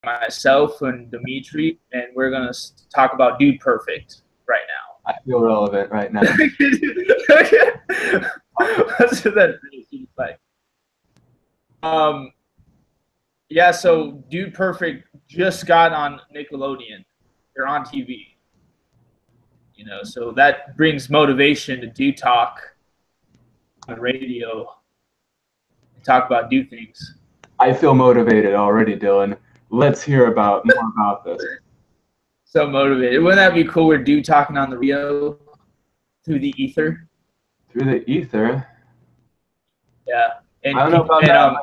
myself and Dimitri, and we're going to talk about Dude Perfect right now. I feel relevant right now. What's that like? Yeah, so Dude Perfect just got on Nickelodeon. They're on TV. You know, so that brings motivation to do talk on radio and talk about do things. I feel motivated already, Dylan. Let's hear more about this. So motivated. Wouldn't that be cool? We're Dude talking on the radio through the ether. Through the ether? Yeah. And I don't know about that,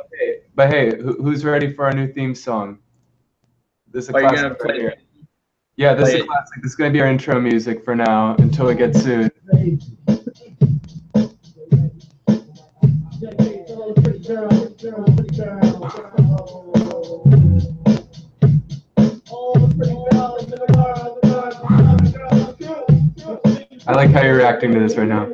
but hey, who's ready for our new theme song? This is a classic right here. Yeah, this is a classic. This is going to be our intro music for now until we get sued. I like how you're reacting to this right now.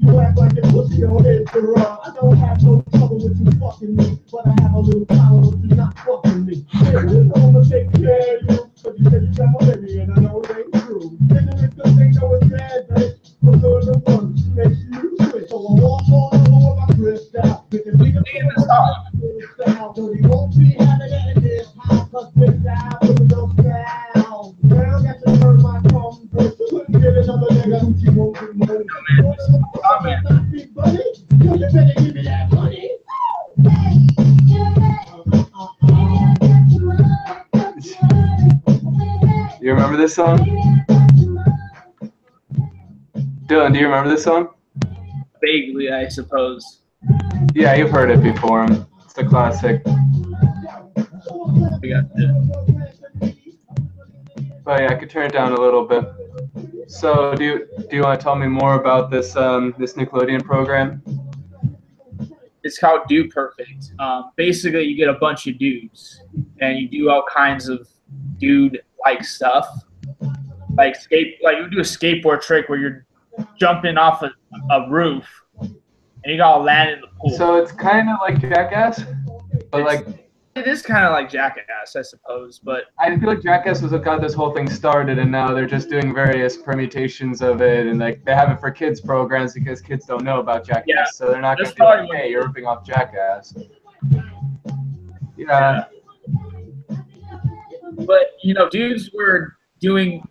You act like a pussy on Instagram. I don't have no trouble with you fucking me, but I have a little problem with you not fucking me. Yeah, I'm gonna take care of you, but you said you got my baby, and I know it ain't true. Nigga, it's good thing know it's bad, bitch. But good the one makes you switch. So I walk all over with my wrist out. With the nigga style, so he won't be having it in his house, cause this out with no style. Now I got to turn my phone, but you couldn't get another nigga who you won't be known. You remember this song? Dylan, do you remember this song? Vaguely, I suppose. Yeah, you've heard it before. It's a classic. We got it. But yeah, I could turn it down a little bit. So, do you want to tell me more about this this Nickelodeon program? It's called Dude Perfect. Basically, you get a bunch of dudes, and you do all kinds of dude-like stuff, like you do a skateboard trick where you're jumping off a roof, and you gotta land in the pool. So it's kind of like Jackass, but it is kind of like Jackass, I suppose, but I feel like Jackass was what got this whole thing started, and now they're just doing various permutations of it, and like they have it for kids programs because kids don't know about Jackass, so they're not going to be like, hey, you're ripping off Jackass. Yeah. But, you know, dudes were doing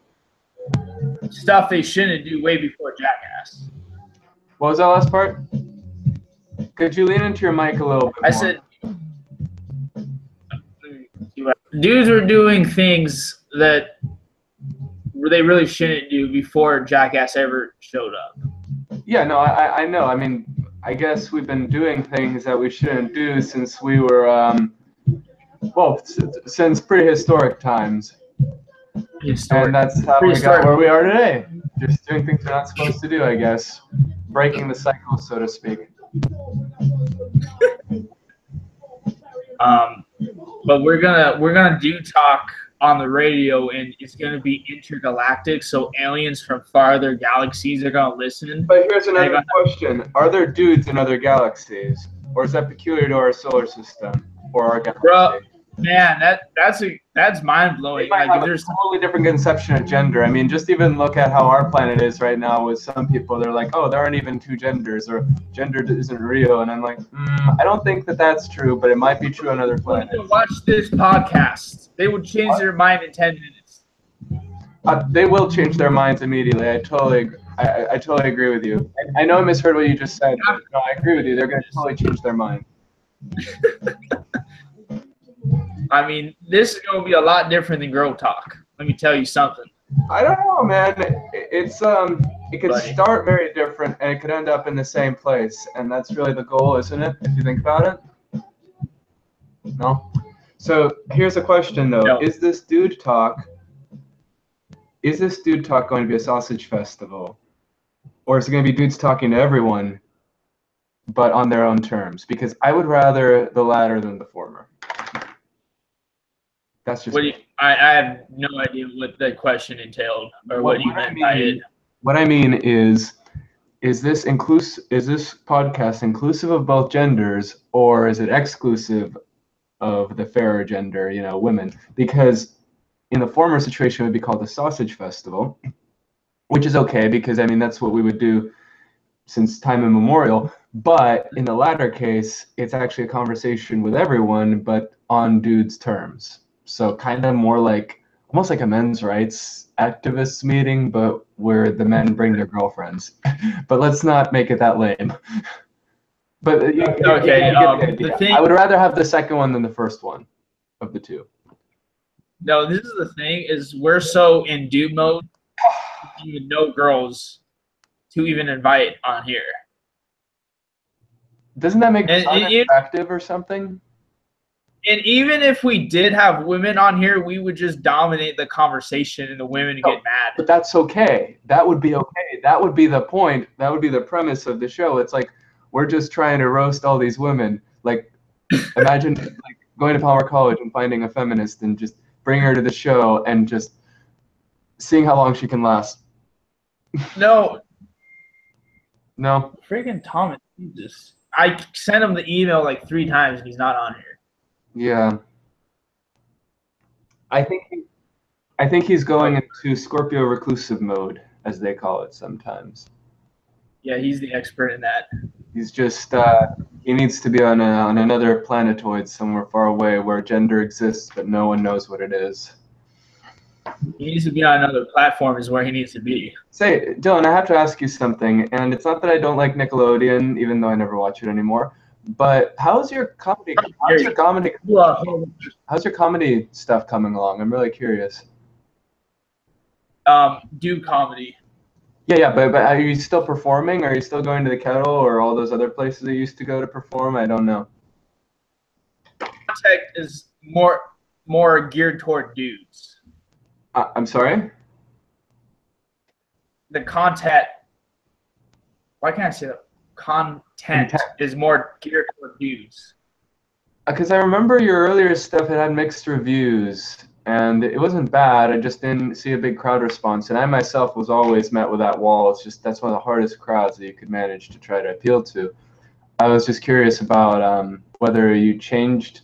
stuff they shouldn't do way before Jackass. What was that last part? Could you lean into your mic a little bit more? I said dudes were doing things that they really shouldn't do before Jackass ever showed up. Yeah, no, I know. I mean, I guess we've been doing things that we shouldn't do since we were, since prehistoric times. And that's how we got where we are today. Just doing things we're not supposed to do, I guess. Breaking the cycle, so to speak. But we're gonna do talk on the radio, and it's gonna be intergalactic. So aliens from farther galaxies are gonna listen. But here's another question: are there dudes in other galaxies, or is that peculiar to our solar system or our galaxy? Bro, man, that's mind blowing. They might have a totally different conception of gender. I mean, just even look at how our planet is right now. With some people, they're like, "Oh, there aren't even two genders," or "Gender isn't real," and I'm like, I don't think that that's true, but it might be true on other planets. Watch this podcast. They would change their mind in 10 minutes. They will change their minds immediately. I totally agree with you. I know I misheard what you just said. But no, I agree with you. They're going to totally change their mind. I mean, this is going to be a lot different than Girl Talk. Let me tell you something. I don't know, man. It could start very different, and it could end up in the same place, and that's really the goal, isn't it? If you think about it. No. So here's a question, though: no. Is this Dude Talk going to be a sausage festival, or is it going to be dudes talking to everyone, but on their own terms? Because I would rather the latter than the former. That's just. I have no idea what that question entailed, or what you meant by it. What I mean is this podcast inclusive of both genders, or is it exclusive of the fairer gender, you know, women, because in the former situation it would be called a sausage festival, which is okay because I mean that's what we would do since time immemorial. But in the latter case, it's actually a conversation with everyone, but on dudes' terms. So kind of more like almost like a men's rights activists meeting, but where the men bring their girlfriends. But let's not make it that lame. But Okay, you get the idea. the thing. I would rather have the second one than the first one of the two. No, this is the thing: is we're so in dude mode, even no girls to even invite on here. Doesn't that make us And unattractive or something? And even if we did have women on here, we would just dominate the conversation and the women get mad. But that's okay. That would be okay. That would be the point. That would be the premise of the show. It's like we're just trying to roast all these women. Like, imagine like going to Palmer College and finding a feminist and just bring her to the show and just seeing how long she can last. No. No. Freaking Thomas, Jesus. I sent him the email like 3 times and he's not on here. Yeah. I think he's going into Scorpio reclusive mode, as they call it sometimes. Yeah, he's the expert in that. He's just he needs to be on another planetoid somewhere far away where gender exists, but no one knows what it is. He needs to be on another platform is where he needs to be. Say, Dylan, I have to ask you something, and it's not that I don't like Nickelodeon, even though I never watch it anymore. But how's your comedy? How's your comedy stuff coming along? I'm really curious. Do comedy. Yeah, but are you still performing? Are you still going to the Kettle or all those other places you used to go to perform? I don't know. Contact is more geared toward dudes. I'm sorry? The content. Why can't I say that? Content is more geared toward dudes. Because I remember your earlier stuff had mixed reviews, and it wasn't bad. I just didn't see a big crowd response, and I myself was always met with that wall. It's just that's one of the hardest crowds that you could manage to try to appeal to. I was just curious about whether you changed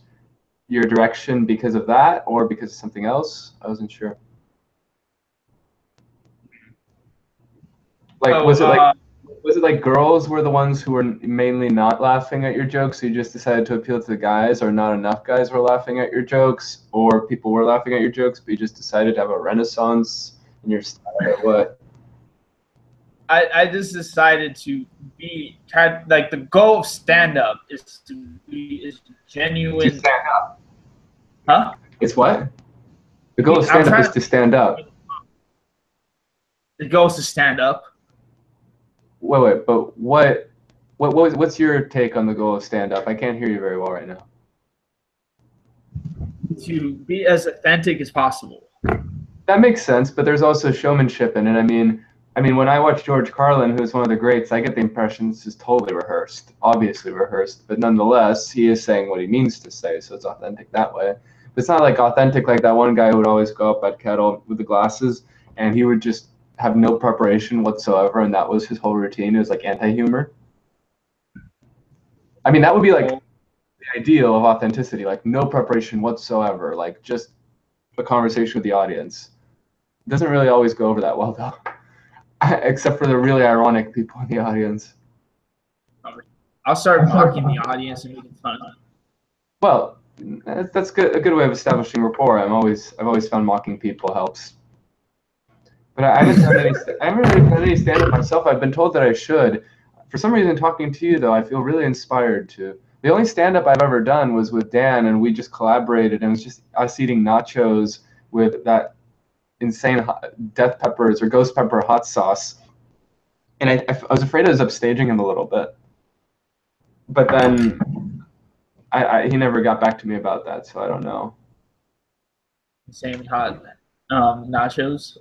your direction because of that or because of something else. I wasn't sure. Like, was it like girls were the ones who were mainly not laughing at your jokes, so you just decided to appeal to the guys, or not enough guys were laughing at your jokes, or people were laughing at your jokes, but you just decided to have a renaissance in your style, or what? I just decided to be like the goal of stand-up is to be genuine. To stand up. Huh? It's what? The goal of stand-up is to stand up. The goal is to stand up. Wait, but what's your take on the goal of stand-up? I can't hear you very well right now. To be as authentic as possible. That makes sense, but there's also showmanship in it. I mean, when I watch George Carlin, who's one of the greats, I get the impression this is totally rehearsed, obviously rehearsed, but nonetheless, he is saying what he means to say, so it's authentic that way. But it's not like authentic like that one guy who would always go up at Kettle with the glasses, and he would just have no preparation whatsoever, and that was his whole routine. It was like anti-humor. I mean, that would be like the ideal of authenticity, like no preparation whatsoever, like just a conversation with the audience. It doesn't really always go over that well, though, except for the really ironic people in the audience. I'll start mocking the audience and making fun of them. Well, that's good. A good way of establishing rapport. I've always found mocking people helps. But I haven't really done any stand-up myself. I've been told that I should. For some reason, talking to you, though, I feel really inspired to. The only stand-up I've ever done was with Dan, and we just collaborated, and it was just us eating nachos with that insane death peppers or ghost pepper hot sauce. And I was afraid I was upstaging him a little bit. But then he never got back to me about that, so I don't know. Insane hot nachos.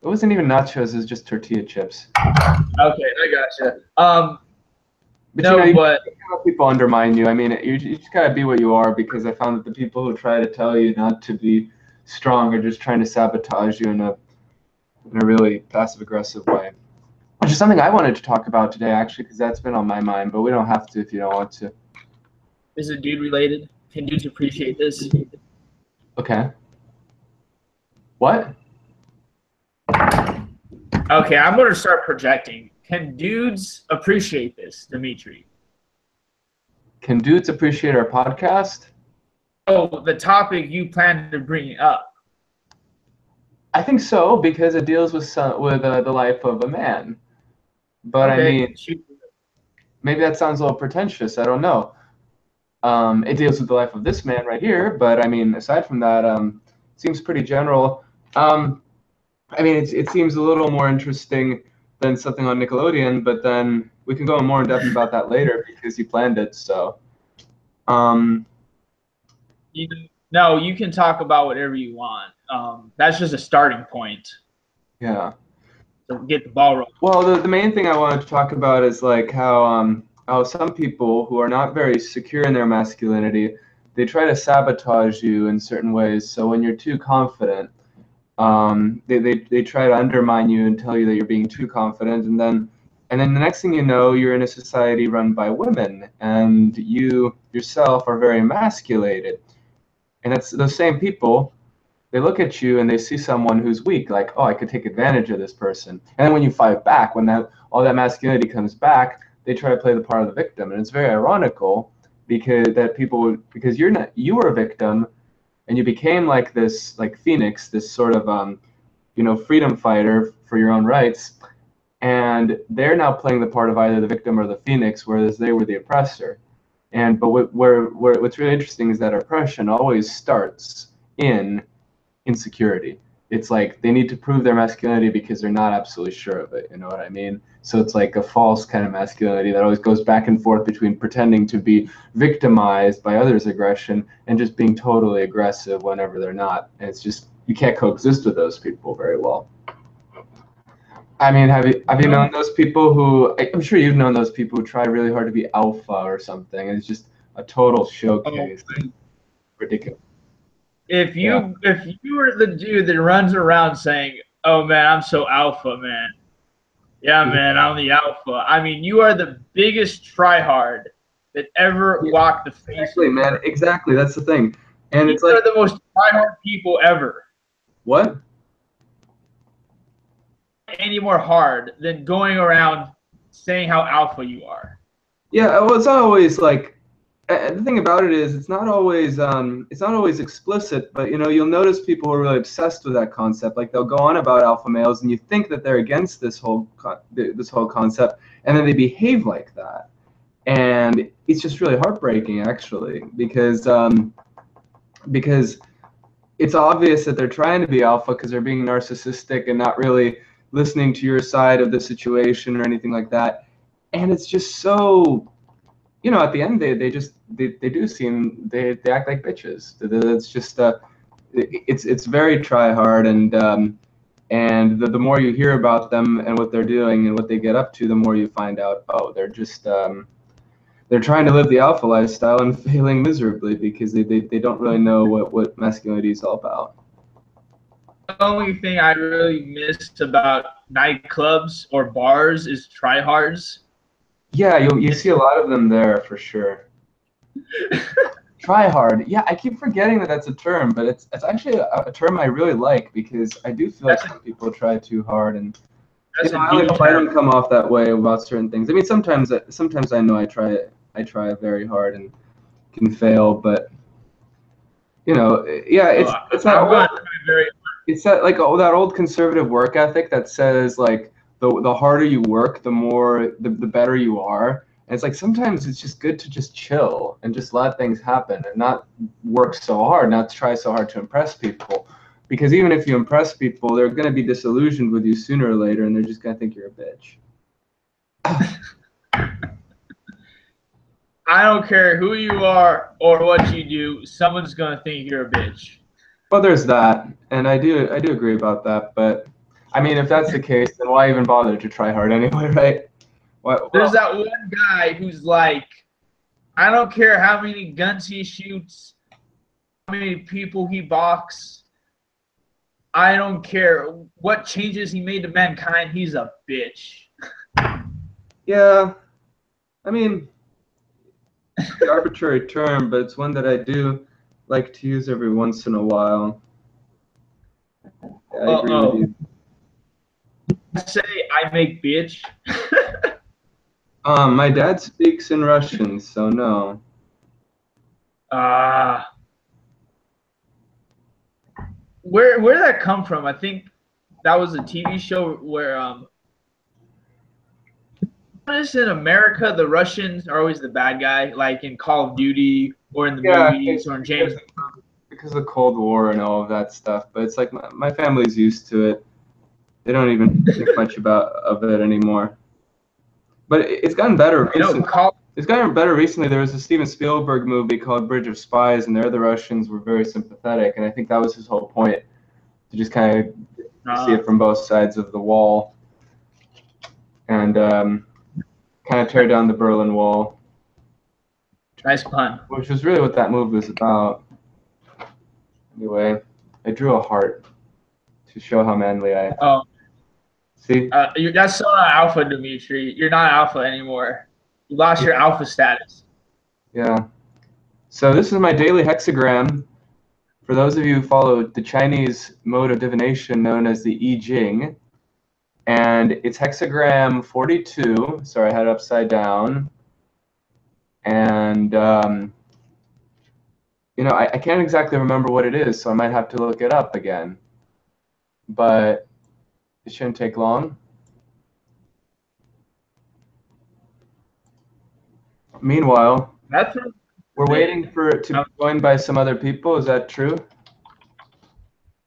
It wasn't even nachos, it was just tortilla chips. Okay, I gotcha. But no, you can't have people undermine you. I mean, you just gotta be what you are, because I found that the people who try to tell you not to be strong are just trying to sabotage you in a really passive-aggressive way. Which is something I wanted to talk about today, actually, because that's been on my mind, but we don't have to if you don't want to. Is it dude related? Can dudes appreciate this? Okay. What? Okay, I'm going to start projecting. Can dudes appreciate this, Dimitri? Can dudes appreciate our podcast? Oh, the topic you plan to bring up. I think so, because it deals with the life of a man. But Okay, I mean, maybe that sounds a little pretentious. I don't know. It deals with the life of this man right here, but I mean, aside from that, it seems pretty general. I mean, it seems a little more interesting than something on Nickelodeon, but then we can go more in depth about that later because you planned it. So, no, you can talk about whatever you want. That's just a starting point. Yeah. So get the ball rolling. Well, the main thing I wanted to talk about is like how some people who are not very secure in their masculinity, they try to sabotage you in certain ways. So when you're too confident, they try to undermine you and tell you that you're being too confident, and then the next thing you know, you're in a society run by women, and you yourself are very emasculated. And that's those same people. They look at you and they see someone who's weak, like, oh, I could take advantage of this person. And then when you fight back, when all that masculinity comes back, they try to play the part of the victim, and it's very ironical because you were a victim, and you became like this, like Phoenix, this sort of freedom fighter for your own rights, and they're now playing the part of either the victim or the Phoenix, whereas they were the oppressor. But what's really interesting is that oppression always starts in insecurity. It's like they need to prove their masculinity because they're not absolutely sure of it. You know what I mean? So it's like a false kind of masculinity that always goes back and forth between pretending to be victimized by others' aggression and just being totally aggressive whenever they're not. And it's just, you can't coexist with those people very well. I mean, have you known those people who, I'm sure you've known those people who try really hard to be alpha or something, and it's just a total showcase. Ridiculous. If you were the dude that runs around saying, "Oh man, I'm so alpha, man. Yeah, man, I'm the alpha." I mean, you are the biggest tryhard that ever walked the face. Exactly, man. Exactly. That's the thing. And it's like the most tryhard people ever. What? Any more hard than going around saying how alpha you are. Yeah, well, it's not always like. The thing about it is, it's not always explicit, but you'll notice people who are really obsessed with that concept. Like they'll go on about alpha males, and you think that they're against this whole concept, and then they behave like that, and it's just really heartbreaking, actually, because it's obvious that they're trying to be alpha because they're being narcissistic and not really listening to your side of the situation or anything like that, and it's just so. At the end, they act like bitches. It's just it's very try hard, and the more you hear about them and what they're doing and what they get up to, the more you find out, oh, they're just they're trying to live the alpha lifestyle and failing miserably because they don't really know what masculinity is all about. The only thing I really missed about nightclubs or bars is tryhards. Yeah, you see a lot of them there for sure. Try hard. Yeah, I keep forgetting that that's a term, but it's actually a term I really like because I do feel like some people try too hard, and I only hope I don't come off that way about certain things. I mean, sometimes I know I try very hard and can fail, but yeah, it's that like that old conservative work ethic that says like the harder you work, the better you are. And it's like sometimes it's just good to just chill and just let things happen and not work so hard, not try so hard to impress people. Because even if you impress people, they're going to be disillusioned with you sooner or later, and they're just going to think you're a bitch. I don't care who you are or what you do, someone's going to think you're a bitch. Well, there's that, and I do agree about that. But I mean, if that's the case, then why even bother to try hard anyway, right? There's that one guy who's like, I don't care how many guns he shoots, how many people he boxes. I don't care what changes he made to mankind. He's a bitch. Yeah, I mean, the arbitrary term, but it's one that I do like to use every once in a while. I agree with you. I say I make bitch. My dad speaks in Russian, so no. Where did that come from? I think that was a TV show where in America the Russians are always the bad guy, like in Call of Duty or in the movies or in James. Because of the Cold War and all of that stuff, but it's like my family's used to it. They don't even think much of it anymore. But it's gotten better recently. It's gotten better recently. There was a Steven Spielberg movie called Bridge of Spies, and there the Russians were very sympathetic, and I think that was his whole point, to just kind of see it from both sides of the wall and kind of tear down the Berlin Wall. Nice pun. Which was really what that movie was about. Anyway, I drew a heart to show how manly I am. Oh. See? That's so not alpha, Dimitri. You're not alpha anymore. You lost your alpha status. Yeah. So this is my daily hexagram. For those of you who follow the Chinese mode of divination known as the I Ching, and it's hexagram 42. Sorry, I had it upside down. And you know, I can't exactly remember what it is, so I might have to look it up again. But it shouldn't take long. Meanwhile, we're waiting for it to be joined by some other people. Is that true?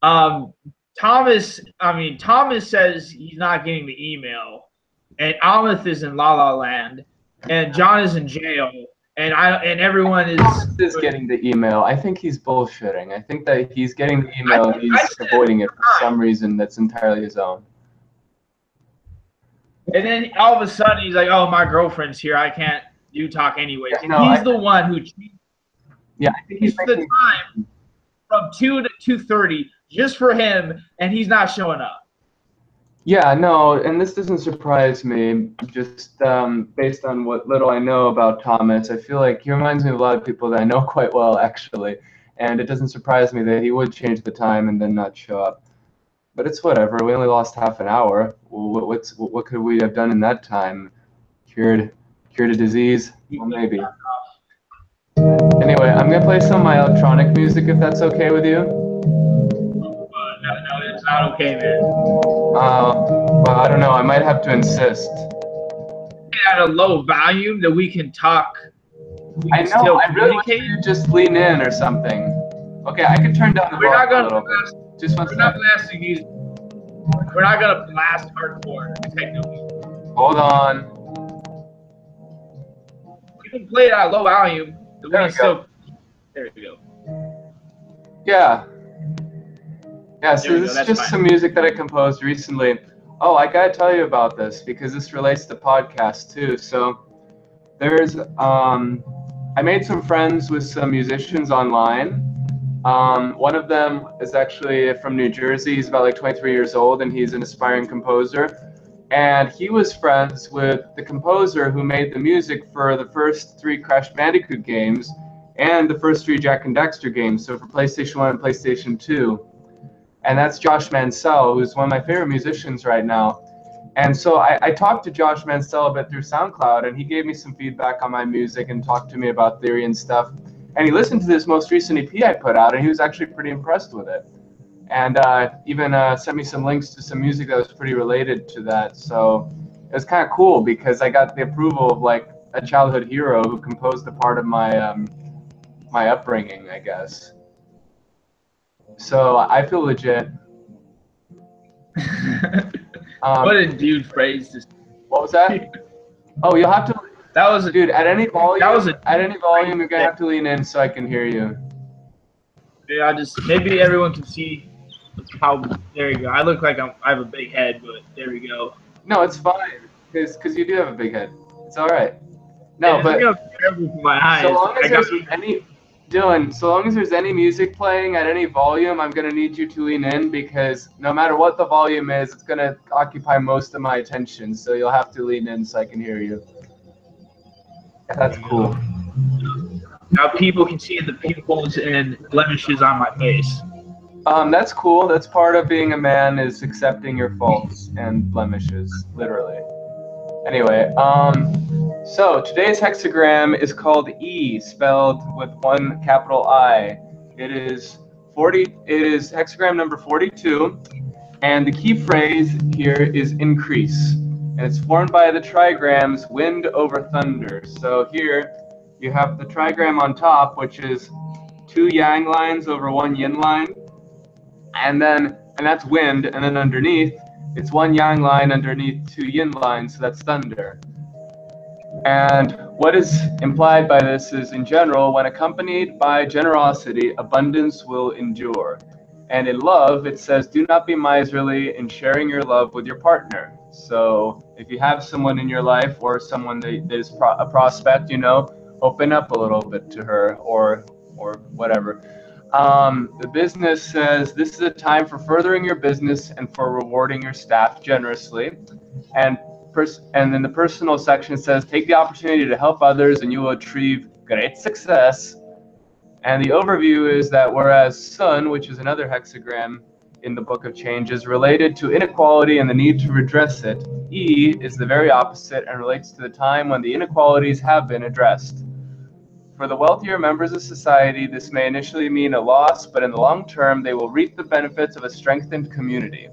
Thomas says he's not getting the email, and Amith is in La La Land, and John is in jail, and everyone is getting the email. I think he's bullshitting. I think that he's getting the email and he's avoiding it for some reason that's entirely his own. And then all of a sudden he's like, "Oh, my girlfriend's here. I can't do talk anyways." Yeah, no, he's the one who. Yeah, I think he's the time from 2 to 2:30 just for him, and he's not showing up. Yeah, no, and this doesn't surprise me. Just based on what little I know about Thomas, I feel like he reminds me of a lot of people that I know quite well, actually. And it doesn't surprise me that he would change the time and then not show up. But it's whatever. We only lost half an hour. What could we have done in that time? Cured a disease? Well, maybe. Anyway, I'm gonna play some of my electronic music if that's okay with you. No, it's not okay, man. Well, I don't know. I might have to insist. At a low volume that we can talk. I know. I really wish you just lean in or something. Okay, I can turn down the volume a little bit. Just one second. We're not blasting music. We're not gonna blast hardcore techno. Hold on. We can play it at a low volume. There we go. Yeah. Yeah, so this is just some music that I composed recently. Oh, I gotta tell you about this because this relates to podcasts too. So there's I made some friends with some musicians online. One of them is actually from New Jersey. He's about like 23 years old and he's an aspiring composer. And he was friends with the composer who made the music for the first 3 Crash Bandicoot games and the first 3 Jak and Daxter games, so for PlayStation 1 and PlayStation 2. And that's Josh Mansell, who's one of my favorite musicians right now. And so I talked to Josh Mansell a bit through SoundCloud, and he gave me some feedback on my music and talked to me about theory and stuff. And he listened to this most recent EP I put out, and he was actually pretty impressed with it. And even sent me some links to some music that was pretty related to that. So it was kind of cool because I got the approval of like a childhood hero who composed a part of my my upbringing, I guess. So I feel legit. What a dude phrase. What was that? Oh, you'll have to. That was a dude. At any volume, you're gonna have to lean in so I can hear you. Yeah, maybe everyone can see how. There you go. I look like I have a big head, but there we go. No, it's fine because you do have a big head. It's all right. No, but my eyes. So long as there's any. Dylan, so long as there's any music playing at any volume, I'm going to need you to lean in because no matter what the volume is, it's going to occupy most of my attention. So you'll have to lean in so I can hear you. That's cool. Now people can see the pimples and blemishes on my face. That's cool. That's part of being a man, is accepting your faults and blemishes, literally. Anyway, so today's hexagram is called E, spelled with one capital I. It is hexagram number 42, and the key phrase here is increase. And it's formed by the trigrams wind over thunder. So here you have the trigram on top, which is 2 yang lines over 1 yin line. And that's wind, and then underneath, it's 1 yang line underneath 2 yin lines, so that's thunder. And what is implied by this is, in general, when accompanied by generosity, abundance will endure. And in love, it says, do not be miserly in sharing your love with your partner. So if you have someone in your life, or someone that is a prospect, open up a little bit to her, or whatever. The business says, this is a time for furthering your business and for rewarding your staff generously. And then the personal section says, take the opportunity to help others and you will achieve great success. And the overview is that whereas Sun, which is another hexagram in the Book of Change, is related to inequality and the need to redress it, E is the very opposite and relates to the time when the inequalities have been addressed. For the wealthier members of society, this may initially mean a loss, but in the long term, they will reap the benefits of a strengthened community.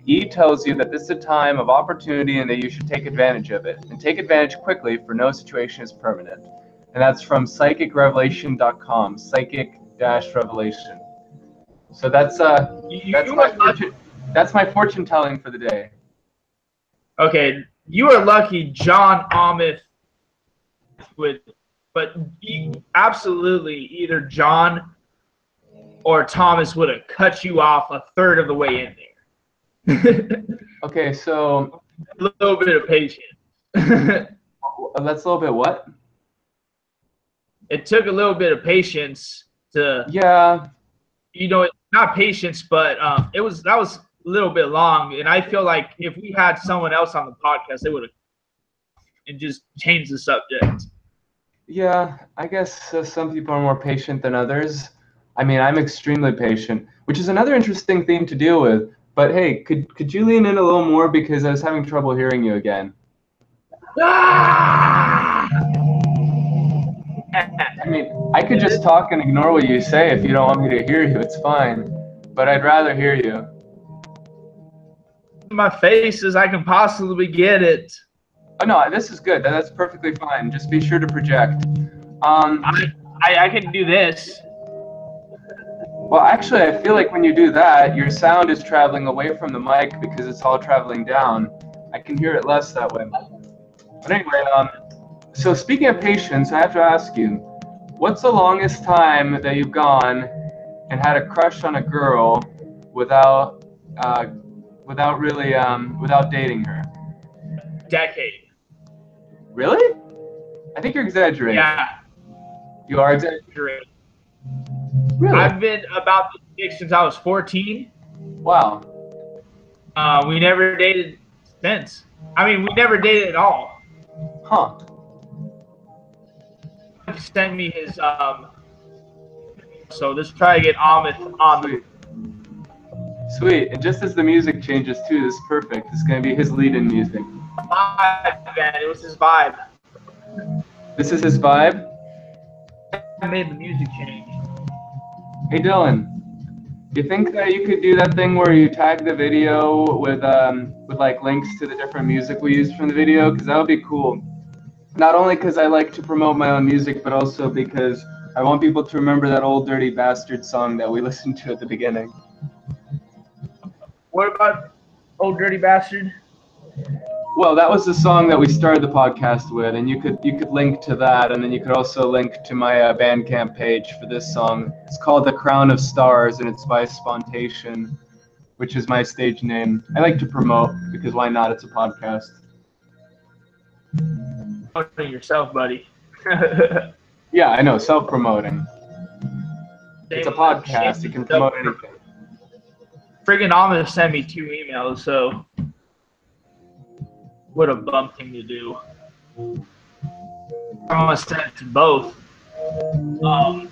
E tells you that this is a time of opportunity and that you should take advantage of it. And take advantage quickly, for no situation is permanent. And that's from psychicrevelation.com, psychic-revelation. So that's my fortune telling for the day. Okay, you are lucky John Amiff but absolutely either John or Thomas would have cut you off a third of the way in there. Okay, so a little bit of patience. That's a little bit what? It took a little bit of patience to. Yeah. Not patience, but that was a little bit long, and I feel like if we had someone else on the podcast, they would have and just changed the subject. Yeah, I guess some people are more patient than others. I mean, I'm extremely patient, which is another interesting theme to deal with. But hey, could you lean in a little more, because I was having trouble hearing you again. Ah! I mean, I could just talk and ignore what you say if you don't want me to hear you. It's fine, but I'd rather hear you. My face as I can possibly get it. Oh no, this is good. That's perfectly fine. Just be sure to project. I can do this. Well, actually, I feel like when you do that, your sound is traveling away from the mic because it's all traveling down. I can hear it less that way. But anyway, so speaking of patience, I have to ask you, what's the longest time that you've gone and had a crush on a girl without dating her? Decade. Really? I think you're exaggerating. Yeah. You are exaggerating. Really? I've been about this chick since I was 14. Wow. We never dated since. I mean, we never dated at all. Huh. He sent me his so let's try to get Amit on. Sweet. Sweet. And just as the music changes too, this is perfect. This is gonna be his lead-in music. Vibe, man. It was his vibe. This is his vibe? I made the music change. Hey Dylan, do you think that you could do that thing where you tag the video with like links to the different music we used from the video? Because that would be cool. Not only because I like to promote my own music, but also because I want people to remember that old Dirty Bastard song that we listened to at the beginning. What about Old Dirty Bastard? Well, that was the song that we started the podcast with, and you could link to that, and then you could also link to my Bandcamp page for this song. It's called The Crown of Stars, and it's by Spontation, which is my stage name. I like to promote, because why not? It's a podcast. Promoting yourself, buddy. Yeah, I know, self-promoting. It's a podcast, you can promote anything. Friggin' Amit sent me 2 emails, so what a bum thing to do. I'm gonna send it to both. Um,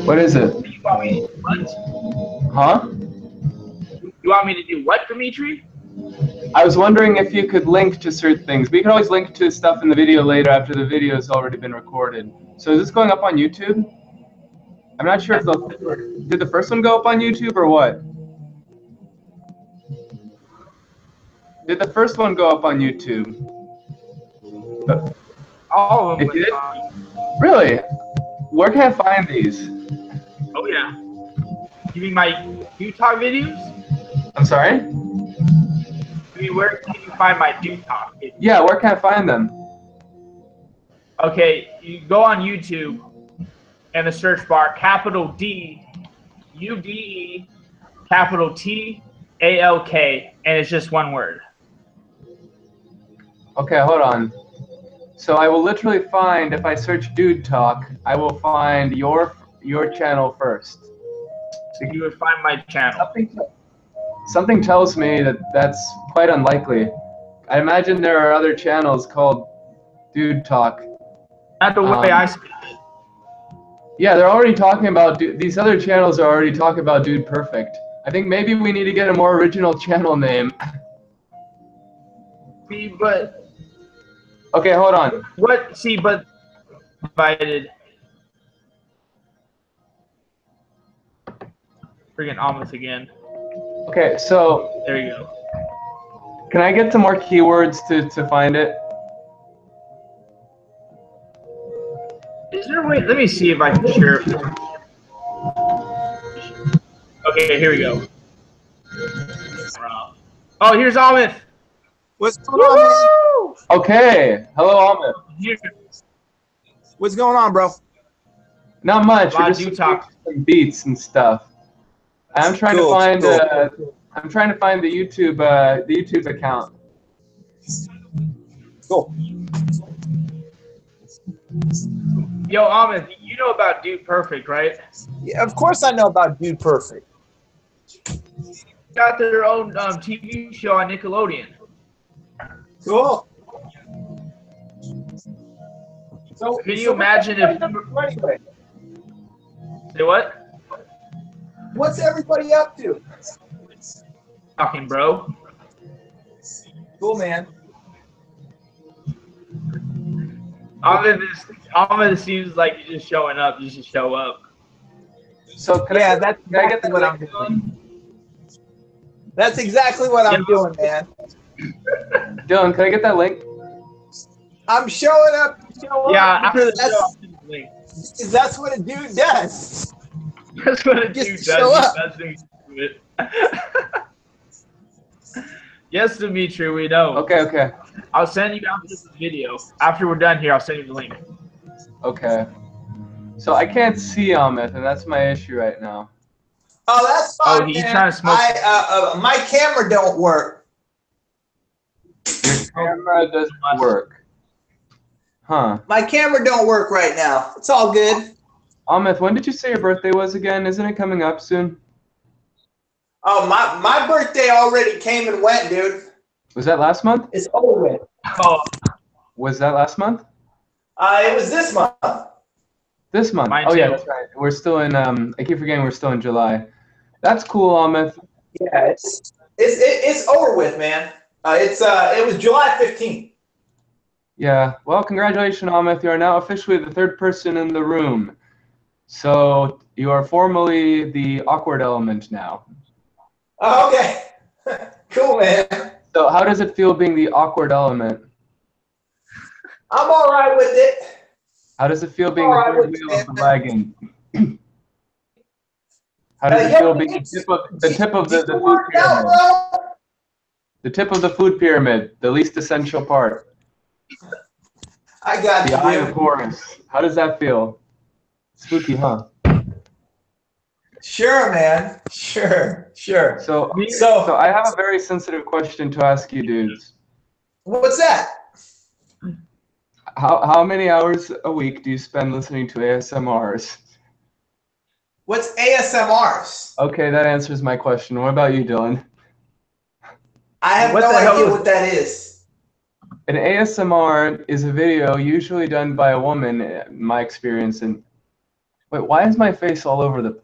What is it? you want me to do what? Huh? You want me to do what, Dimitri? I was wondering if you could link to certain things. We can always link to stuff in the video later after the video has already been recorded. So is this going up on YouTube? I'm not sure if did the first one go up on YouTube or what? Did the first one go up on YouTube? All of them. It did? Really? Where can I find these? Oh yeah. You mean my DudeTalk videos? I'm sorry? I mean, where can you find my DudeTalk videos? Yeah, where can I find them? Okay, you go on YouTube and the search bar, capital D, UDE, capital T, ALK, and it's just one word. Okay, hold on. So I will literally find, if I search DudeTalk, I will find your channel first. So you would find my channel. Something tells me that that's quite unlikely. I imagine there are other channels called DudeTalk. Not the way I speak it. Yeah, they're already talking about, these other channels are already talking about Dude Perfect. I think maybe we need to get a more original channel name. See, but... Okay, hold on. What? See, but... Invited. Friggin' omelets again. Okay, so... There you go. Can I get some more keywords to find it? Is there a way? Let me see if I can share. Okay, here we go. Oh, here's Amit. What's going on, man? Okay. Hello, Amit. Here. What's going on, bro? Not much. Wow, We're just DudeTalk. some beats and stuff. I'm trying to find. I'm trying to find the YouTube account. Cool. Yo, Amit, you know about Dude Perfect, right? Yeah, of course I know about Dude Perfect. Got their own TV show on Nickelodeon. Cool. So, Can you imagine if? Anyway, Say what? what's everybody up to? Talking, bro. Cool, man. Amit seems like you're just showing up. You should show up. So can I get the what I'm doing. That's exactly what I'm doing, man. Dylan, can I get that link? I'm showing up. Yeah, after the show. That's what a dude does. That's what a dude Just does. show up. He does things to it. Yes, Dimitri, we know. Okay. I'll send you after this video. After we're done here, I'll send you the link. Okay. So I can't see Amit, and that's my issue right now. Oh, that's fine. Oh, he's man. trying to smoke. My camera don't work. Your camera doesn't work. Huh. My camera don't work right now. It's all good. Amit, when did you say your birthday was again? Isn't it coming up soon? Oh, my birthday already came and went, dude. Was that last month? It's over with. Oh, Was that last month? It was this month. This month. Mine Oh yeah, too. that's right. We're still in. I keep forgetting we're still in July. That's cool, Amit. Yeah, it's over with, man. It was July 15th. Yeah. Well, congratulations, Amit. You are now officially the third person in the room. So you are formally the awkward element now. Oh, okay. Cool, man. So how does it feel being the awkward element? I'm all right with it. How does it feel being All right the third with wheel it. of the wagon? How does it feel being the tip of the food Worked out, pyramid? bro. The tip of the food pyramid, the least essential part. I got The eye of you. Horus. How does that feel? Spooky, huh? Sure, man. Sure. So I have a very sensitive question to ask you dudes. What's that? How many hours a week do you spend listening to ASMRs? What's ASMRs? Okay, that answers my question. What about you, Dylan? I have What no the hell idea is- what that is. An ASMR is a video usually done by a woman, in my experience. And wait, why is my face all over the?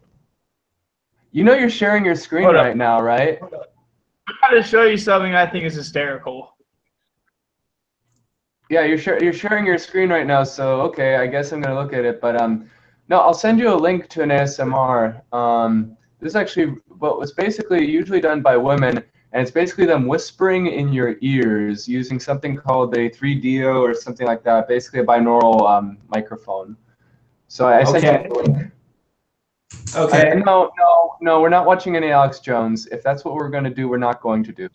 You know you're sharing your screen right now, right? I'm trying to show you something I think is hysterical. Yeah, you're sharing your screen right now, so okay, I guess I'm gonna look at it. But no, I'll send you a link to an ASMR. This is actually what was basically usually done by women, and it's basically them whispering in your ears using something called a 3DO or something like that, basically a binaural microphone. So I sent you the link. Okay. No, we're not watching any Alex Jones. If that's what we're going to do, we're not going to do.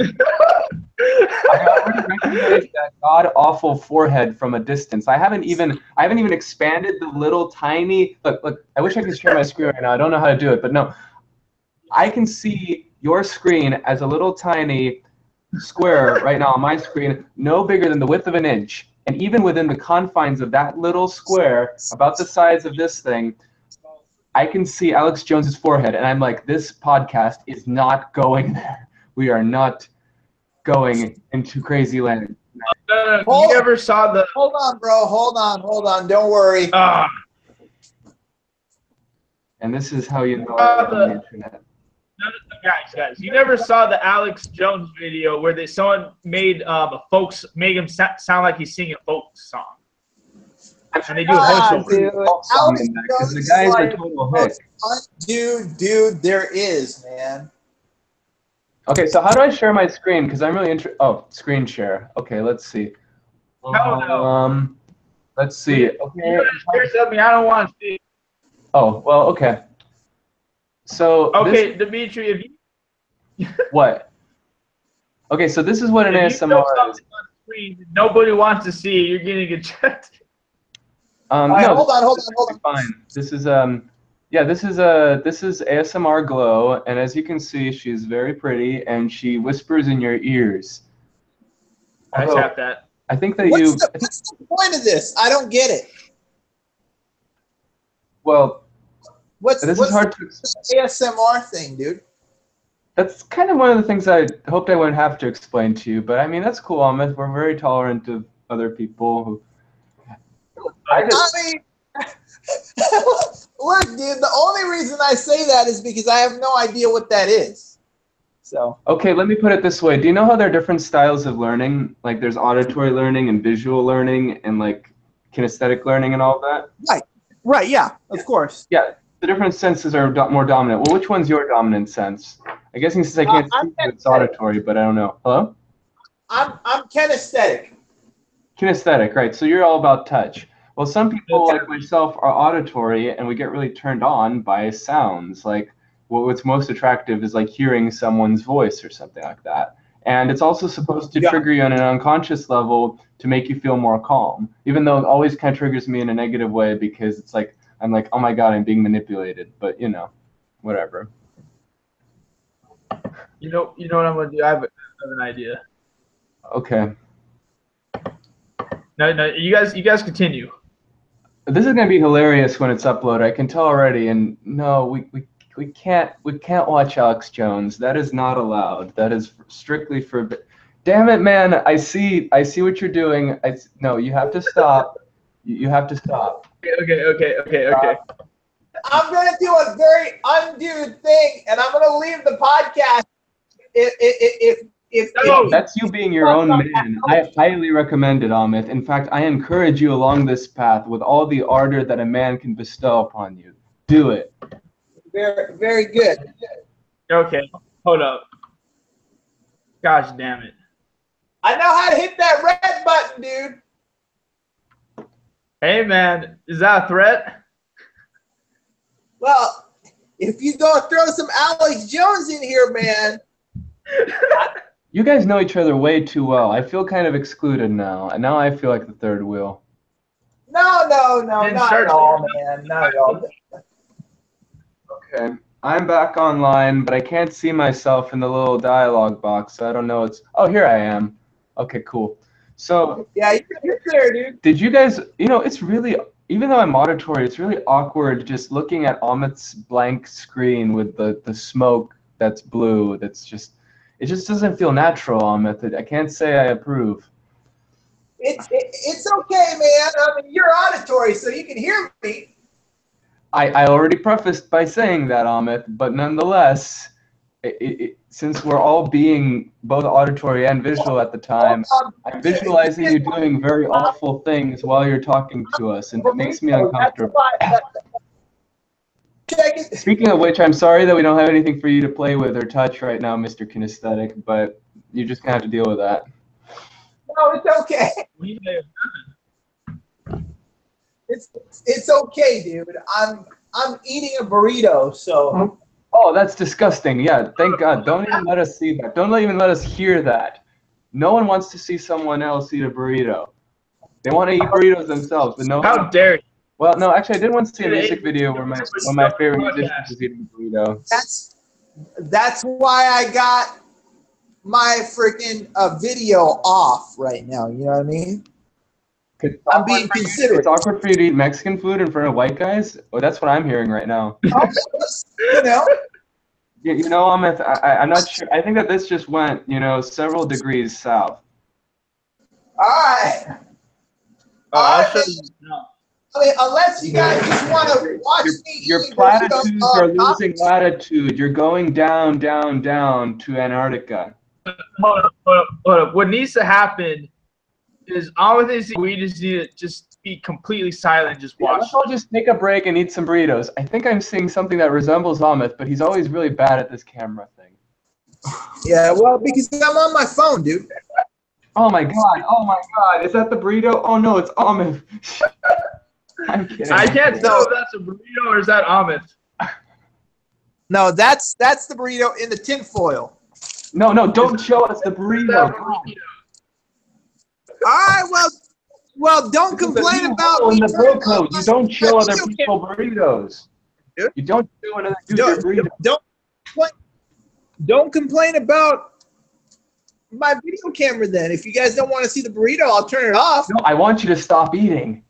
I already recognized that god-awful forehead from a distance. I haven't even expanded the little tiny. Look. I wish I could share my screen right now. I don't know how to do it, but no, I can see your screen as a little tiny square right now on my screen, no bigger than the width of an inch, and even within the confines of that little square, about the size of this thing, I can see Alex Jones's forehead, and I'm like, this podcast is not going there. We are not going into crazy land. You never saw the. Hold on, bro. Hold on. Don't worry. And this is how you know I live on the internet. Guys, you never saw the Alex Jones video where someone made made him sound like he's singing a folk song. And they do a voiceover. Because the guy's a total hick. Dude, there is, man. Okay, so how do I share my screen? Because I'm really interested. Oh, screen share. Okay, let's see. No. Let's see. Okay. Share something I don't want to see. Oh, well, okay. So. Okay, Dimitri, if you. What? Okay, so this is what an ASMR is. On screen, nobody wants to see. You're getting ejected. No, hold on. Fine. This is this is ASMR Glow, and as you can see, she's very pretty, and she whispers in your ears. I tap that. I think that what's the point of this? I don't get it. Well, what's is hard to ASMR thing, dude? That's kind of one of the things I hoped I wouldn't have to explain to you, but I mean that's cool, Amit. We're very tolerant of other people who. I mean, look, dude, the only reason I say that is because I have no idea what that is. So. Okay, let me put it this way. Do you know how there are different styles of learning? Like there's auditory learning and visual learning and like kinesthetic learning and all that? Right, yeah, of course. Yeah, the different senses are more dominant. Well, which one's your dominant sense? I guess since I can't see it's auditory, but I don't know. Hello? I'm kinesthetic. Kinesthetic, right. So you're all about touch. Well, some people like myself are auditory, and we get really turned on by sounds. Like what's most attractive is like hearing someone's voice or something like that. And it's also supposed to trigger you on an unconscious level to make you feel more calm, even though it always kind of triggers me in a negative way because it's like, I'm like, oh my God, I'm being manipulated. But, you know, whatever. You know what I'm going to do? I have an idea. Okay. No, you guys continue. This is gonna be hilarious when it's uploaded. I can tell already. And no, we can't watch Alex Jones. That is not allowed. That is strictly forbidden. Damn it, man! I see what you're doing. No, you have to stop. You have to stop. Okay. I'm gonna do a very undude thing, and I'm gonna leave the podcast. If that's you being your own man. I highly recommend it, Amit. In fact, I encourage you along this path with all the ardor that a man can bestow upon you. Do it. Very, very good. Okay, hold up. Gosh damn it. I know how to hit that red button, dude. Hey, man, is that a threat? Well, if you go throw some Alex Jones in here, man. You guys know each other way too well. I feel kind of excluded now, and now I feel like the third wheel. No, not at all, man. Not at all. Okay, I'm back online, but I can't see myself in the little dialogue box, so I don't know. Oh, here I am. Okay, cool. So yeah, you're there, dude. Did you guys? It's really, even though I'm auditory, it's really awkward just looking at Amit's blank screen with the smoke that's blue. That's just. It just doesn't feel natural, Amit. I can't say I approve. It's okay, man. I mean, you're auditory, so you can hear me. I already prefaced by saying that, Amit, but nonetheless, since we're all being both auditory and visual at the time, I'm visualizing you doing very awful things while you're talking to us, and it makes me uncomfortable. Speaking of which, I'm sorry that we don't have anything for you to play with or touch right now, Mr. Kinesthetic, but you're just going to have to deal with that. No, it's okay. It's okay, dude. I'm eating a burrito, so. Oh, that's disgusting. Yeah, thank God. Don't even let us see that. Don't even let us hear that. No one wants to see someone else eat a burrito. They want to eat burritos themselves, but no. How dare you? Well, no, actually, I did want to see a music video where one of my favorite musicians is eating a burrito. That's why I got my freaking video off right now. You know what I mean? I'm being considerate. It's awkward for you to eat Mexican food in front of white guys? Oh, that's what I'm hearing right now. You know? You know, I'm not sure. I think that this just went, several degrees south. All right. I'll show you. No. I mean, unless you guys just want to watch me. Your platitudes are losing latitude. You're going down, down, down to Antarctica. Hold up. What needs to happen is we just need to just be completely silent and just watch. Let's all just take a break and eat some burritos. I think I'm seeing something that resembles Amit, but he's always really bad at this camera thing. Yeah, well, because I'm on my phone, dude. Oh my God! Is that the burrito? Oh no, it's Amit. I'm kidding. I can't tell if that's a burrito or is that Amit. No, that's the burrito in the tin foil. No, don't show us the burrito. All right, well, don't complain about me. In the bro code, you don't show other people burritos. You don't show another dude your burrito. Don't complain about my video camera then. If you guys don't want to see the burrito, I'll turn it off. No, I want you to stop eating.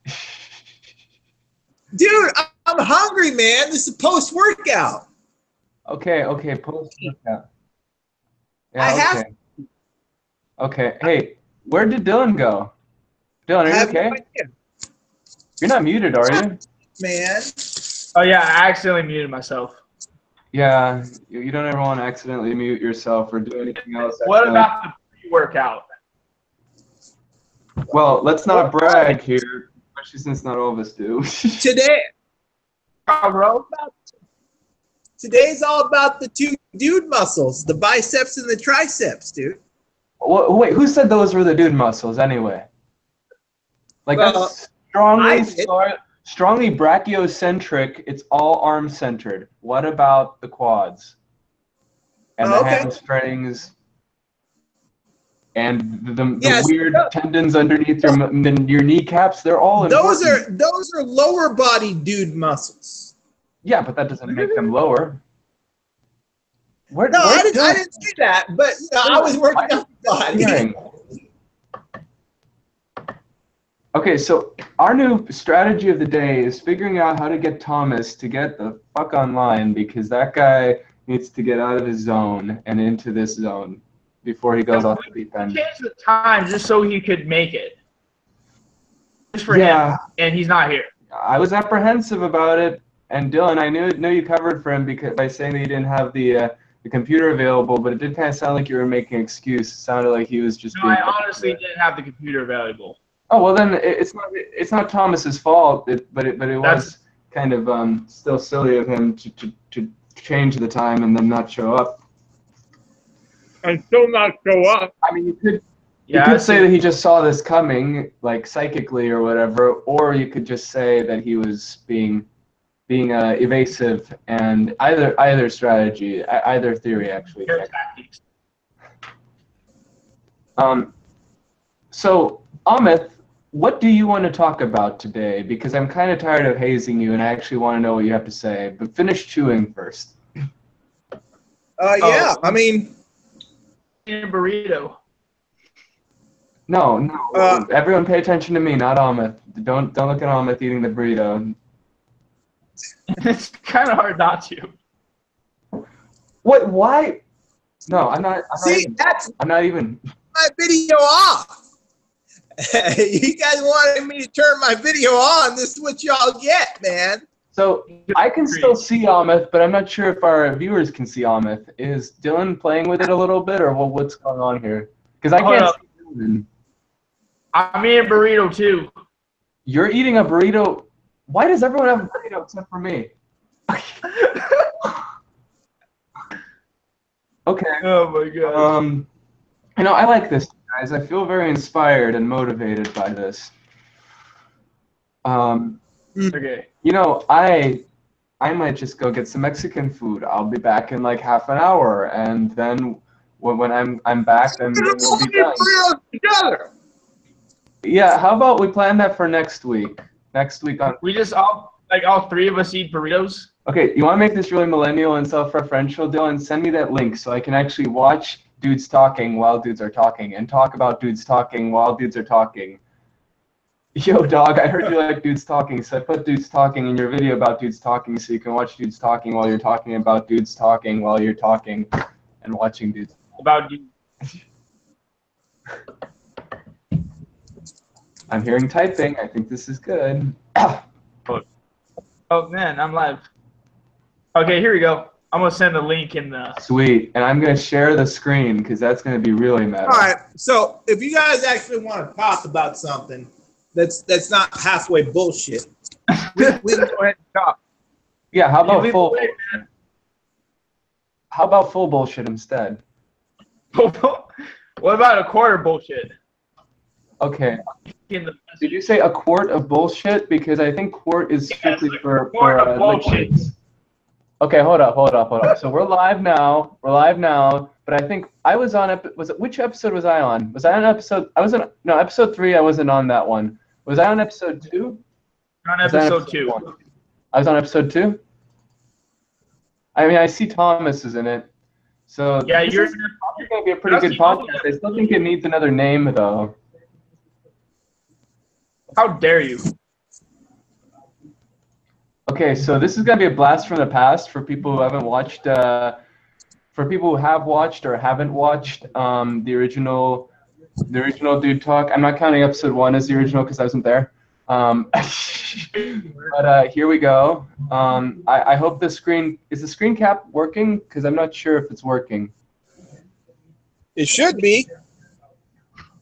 Dude, I'm hungry, man. This is post-workout. Okay, post-workout. Yeah, I have. Okay, hey, where did Dylan go? Dylan, are you okay? No, you're not muted, are you? Man. Oh yeah, I accidentally muted myself. Yeah, you don't ever want to accidentally mute yourself or do anything else. What about the pre-workout? Well, let's not brag here, especially since not all of us do. Today's all about the two dude muscles, the biceps and the triceps, dude. Wait, who said those were the dude muscles anyway? Like, that's strongly brachiocentric. It's all arm-centered. What about the quads? And the hamstrings? And the weird tendons underneath your kneecaps? They're all important. Those are lower body dude muscles. Yeah, but that doesn't make them lower. I didn't say that, but I was working on the body. Okay, so our new strategy of the day is figuring out how to get Thomas to get the fuck online, because that guy needs to get out of his zone and into this zone before he goes off the deep end. Change the time just so he could make it. Just for him, and he's not here. I was apprehensive about it, and Dylan, I knew you covered for him by saying that you didn't have the computer available, but it did kind of sound like you were making an excuse. It sounded like he was just. No, I honestly didn't have the computer available. Oh well, then it's not Thomas's fault, but it was kind of still silly of him to change the time and then not show up. And still not show up. I mean, you could say that he just saw this coming, like psychically or whatever, or you could just say that he was being evasive, and either strategy, either theory actually. So Amit, what do you want to talk about today? Because I'm kind of tired of hazing you, and I actually want to know what you have to say. But finish chewing first. I mean, a burrito. No. Everyone, pay attention to me, not Amit. Don't look at Amit eating the burrito. It's kind of hard not to. What? Why? No, I'm not. I'm not even. I'm not even. My video off. You guys wanted me to turn my video on. This is what y'all get, man. So I can still see Amith, but I'm not sure if our viewers can see Amith. Is Dylan playing with it a little bit, or what's going on here? Because I can't see Dylan. I'm eating a burrito too. You're eating a burrito. Why does everyone have a burrito except for me? Okay. Oh my god. You know, I like this, guys. I feel very inspired and motivated by this. Okay. You know, I might just go get some Mexican food. I'll be back in like half an hour, and then when I'm back, then we'll be done. Together. Yeah, how about we plan that for next week? Next week on. We just all three of us eat burritos. Okay, you want to make this really millennial and self-referential, Dylan? Send me that link so I can actually watch dudes talking while dudes are talking and talk about dudes talking while dudes are talking. Yo, dog, I heard you like dudes talking, so I put dudes talking in your video about dudes talking so you can watch dudes talking while you're talking about dudes talking while you're talking and watching dudes. About you. I'm hearing typing. I think this is good. Oh man, I'm live. Okay, here we go. I'm gonna send the link in the. Sweet, and I'm gonna share the screen because that's gonna be really meta. All right. So if you guys actually want to talk about something that's not halfway bullshit, we can go ahead and talk. Yeah. How about full? How about full bullshit instead? What about a quarter bullshit? Okay. Did you say a quart of bullshit? Because I think quart is strictly for bullshit. Okay, hold up. So we're live now. But I think I was on. Which episode was I on? Was I on episode? I was on. No, episode 3. I wasn't on that one. Was I on episode 2? On episode 2. I was on episode 2. I mean, I see Thomas is in it. So yeah, you're gonna be a pretty good podcast. I still think it needs another name though. How dare you? Okay, so this is gonna be a blast from the past for people who haven't watched. For people who have watched or haven't watched the original Dude Talk. I'm not counting episode 1 as the original because I wasn't there. But here we go. I hope the screen is the screen cap working because I'm not sure if it's working. It should be.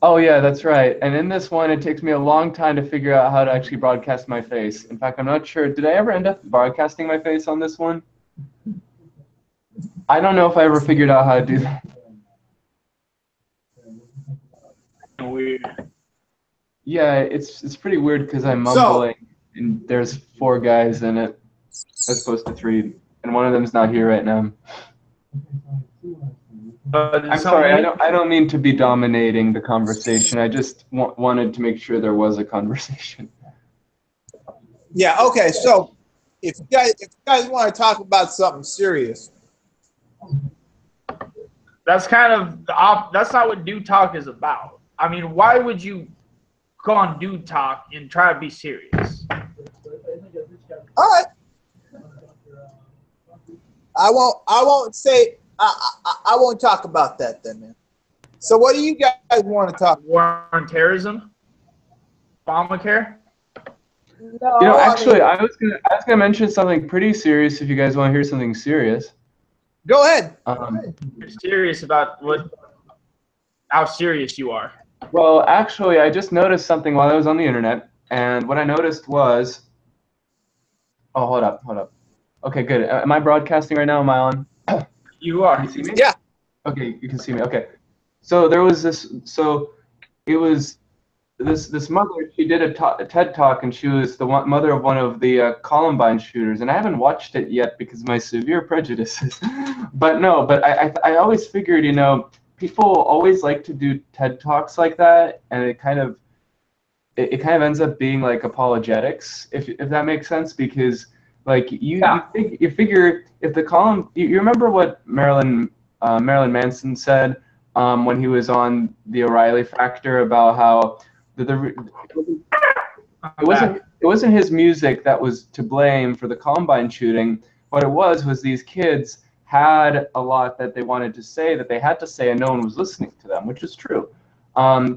Oh yeah, that's right. And in this one, it takes me a long time to figure out how to actually broadcast my face. In fact, I'm not sure. Did I ever end up broadcasting my face on this one? I don't know if I ever figured out how to do that. Weird. Yeah, it's pretty weird because I'm mumbling and there's 4 guys in it as opposed to 3, and one of them's not here right now. I'm sorry, I don't mean to be dominating the conversation. I just wanted to make sure there was a conversation. Yeah. Okay. So if you guys want to talk about something serious, that's kind of that's not what Dude Talk is about. I mean, why would you go on Dude Talk and try to be serious? all right. I won't say. I won't talk about that then, man. So what do you guys want to talk about? War on terrorism? Obamacare? No, You know, actually, I was gonna mention something pretty serious. If you guys want to hear something serious, go ahead. You're serious about how serious you are. Well, actually, I just noticed something while I was on the internet, and what I noticed was. Oh, hold up. Okay, good. Am I broadcasting right now? Am I on? You are. Can you see me? Yeah. Okay, you can see me. Okay. So there was this. So it was this mother. She did a TED talk, and she was the mother of one of the Columbine shooters. And I haven't watched it yet because of my severe prejudices. But I always figured, you know, people always like to do TED talks like that, and it kind of ends up being like apologetics, if that makes sense, because. Like you figure if the column, you remember what Marilyn Manson said when he was on the O'Reilly Factor about how it wasn't his music that was to blame for the Columbine shooting. What it was these kids had a lot that they wanted to say that they had to say and no one was listening to them, which is true.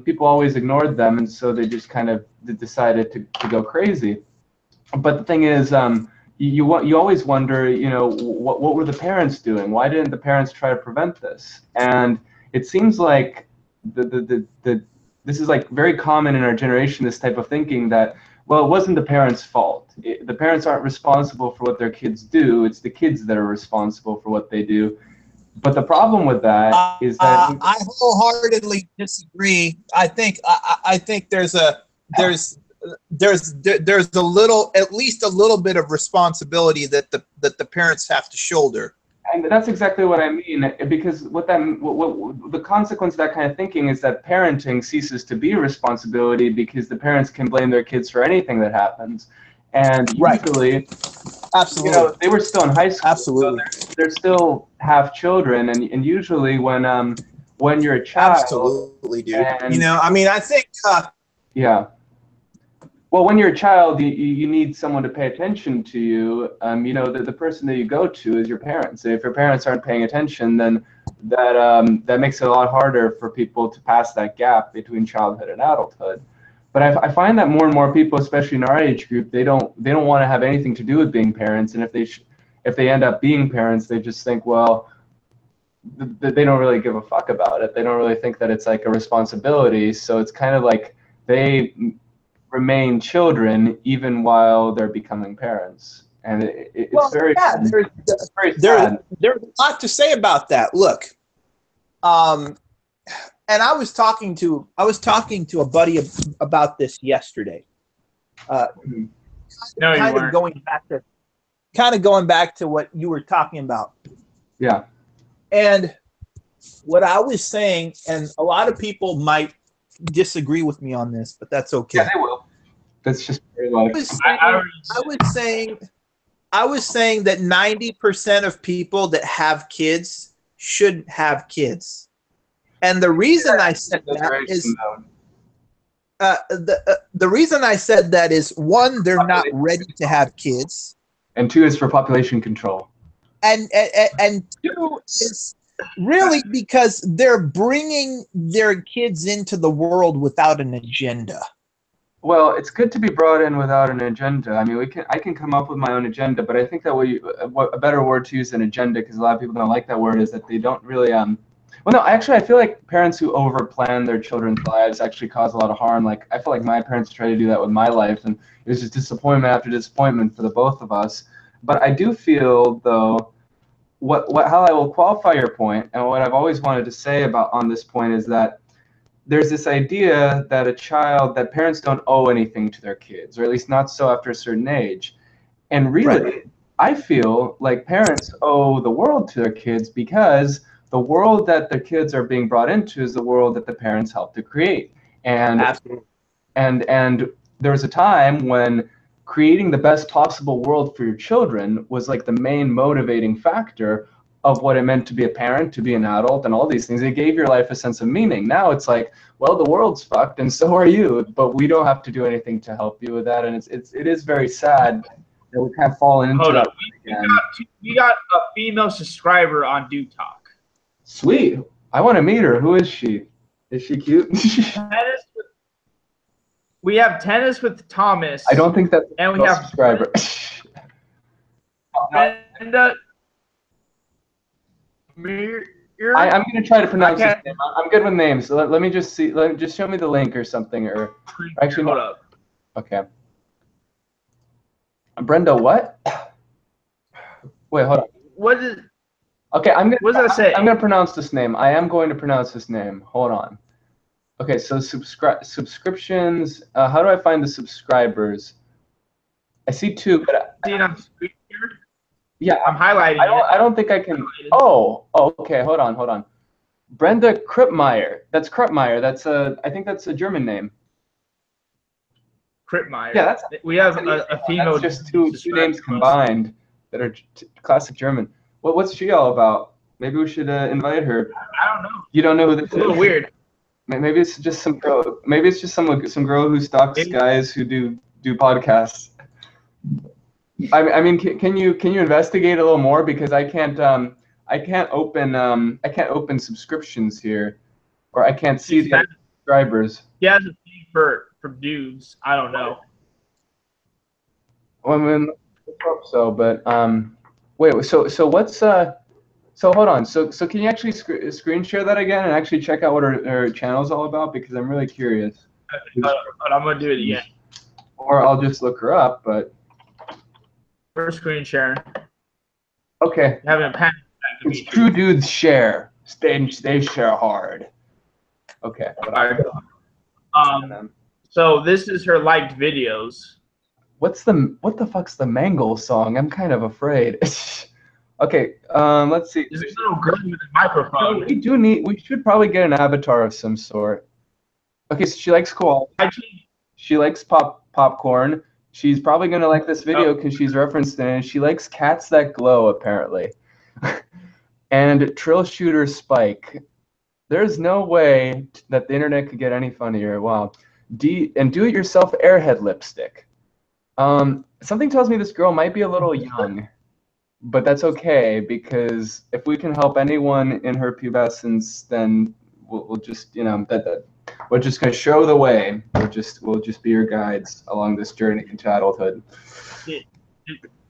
people always ignored them, and so they just kind of decided to go crazy. But the thing is, you always wonder, what were the parents doing? Why didn't the parents try to prevent this? And it seems like this is like very common in our generation, this type of thinking that, well, it wasn't the parents' fault. The parents aren't responsible for what their kids do. It's the kids that are responsible for what they do. But the problem with that is that I wholeheartedly disagree. I think there's a little, at least a little bit of responsibility that the parents have to shoulder. And that's exactly what I mean, because what the consequence of that kind of thinking is that parenting ceases to be a responsibility because the parents can blame their kids for anything that happens. And usually, absolutely, they were still in high school. Absolutely, so they're still half children, and usually when you're a child, absolutely, dude. I think, yeah. Well, when you're a child, you need someone to pay attention to you. The person that you go to is your parents. If your parents aren't paying attention, then that makes it a lot harder for people to pass that gap between childhood and adulthood. But I find that more and more people, especially in our age group, they don't want to have anything to do with being parents. And if they end up being parents, they just think, well, they don't really give a fuck about it. They don't really think that it's like a responsibility. So it's kind of like they remain children even while they're becoming parents, and it's very sad. There's a lot to say about that. Look, and I was talking to a buddy about this yesterday. No, kind of going back to what you were talking about. Yeah. And what I was saying, and a lot of people might disagree with me on this, but that's okay. Yeah, they will. That's just very life. I was saying that 90% of people that have kids shouldn't have kids, and the reason I said that is the reason I said that is, one, they're not ready to have kids, and two is for population control, and two is really because they're bringing their kids into the world without an agenda. Well, it's good to be brought in without an agenda. I mean, I can come up with my own agenda, but I think that a better word to use than agenda, because a lot of people don't like that word, is that they don't really well, no, actually, I feel like parents who overplan their children's lives actually cause a lot of harm. Like, I feel like my parents tried to do that with my life, and it was just disappointment after disappointment for the both of us. But I do feel, though, how I will qualify your point, and what I've always wanted to say on this point is that there's this idea that parents don't owe anything to their kids, or at least not so after a certain age. And really, right. I feel like parents owe the world to their kids, because the world that their kids are being brought into is the world that the parents helped to create. And absolutely. And there was a time when creating the best possible world for your children was like the main motivating factor of what it meant to be a parent, to be an adult, and all these things. It gave your life a sense of meaning. Now it's like, well, the world's fucked, and so are you, but we don't have to do anything to help you with that. And it is very sad that we kind of fallen into that. We got a female subscriber on DudeTalk. Sweet. I want to meet her. Who is she? Is she cute? We have tennis with Thomas. I don't think that's and we have subscriber. And I'm going to try to pronounce his name. I'm good with names. So let me just see. Just show me the link or something. Or actually, hold up. Okay. Brenda, what? Wait, hold on. What is? Okay, what does that say? I'm going to pronounce this name. I am going to pronounce this name. Hold on. Okay, so subscriptions. How do I find the subscribers? I see two, but see it on the screen here? Yeah, I'm highlighting I don't think I can. Oh, okay. Hold on. Brenda Krippmeyer. That's Krippmeyer. I think that's a German name. Krippmeyer. Yeah, we have a female. That's just two names combined that are classic German. What's she all about? Maybe we should invite her. I don't know. You don't know who this is? It's a little weird. Maybe it's just some girl. Maybe it's just some girl who stalks guys who do podcasts. I mean, can you investigate a little more, because I can't open subscriptions here, or I can't see subscribers. He has a thing for dudes. I don't know. Well, I mean, I hope so, but wait. So what's So hold on. So can you actually screen share that again and actually check out what her channel's all about? Because I'm really curious. But I'm gonna do it again. Or I'll just look her up. But First screen sharing. okay. Having a panic. It's True Dudes Share. Stay share hard. Okay. So this is her liked videos. What the fuck's the Mangle song? I'm kind of afraid. Okay, let's see. There's a little girl with a microphone. We should probably get an avatar of some sort. Okay, so she likes koala. She likes popcorn. She's probably gonna like this video because she's referenced it. And she likes cats that glow, apparently. And Trill Shooter Spike. There's no way that the internet could get any funnier. Wow. And do-it-yourself airhead lipstick. Something tells me this girl might be a little young. But that's okay, because if we can help anyone in her pubescence, then we'll just, you know, we're just gonna show the way. We'll just be your guides along this journey into adulthood.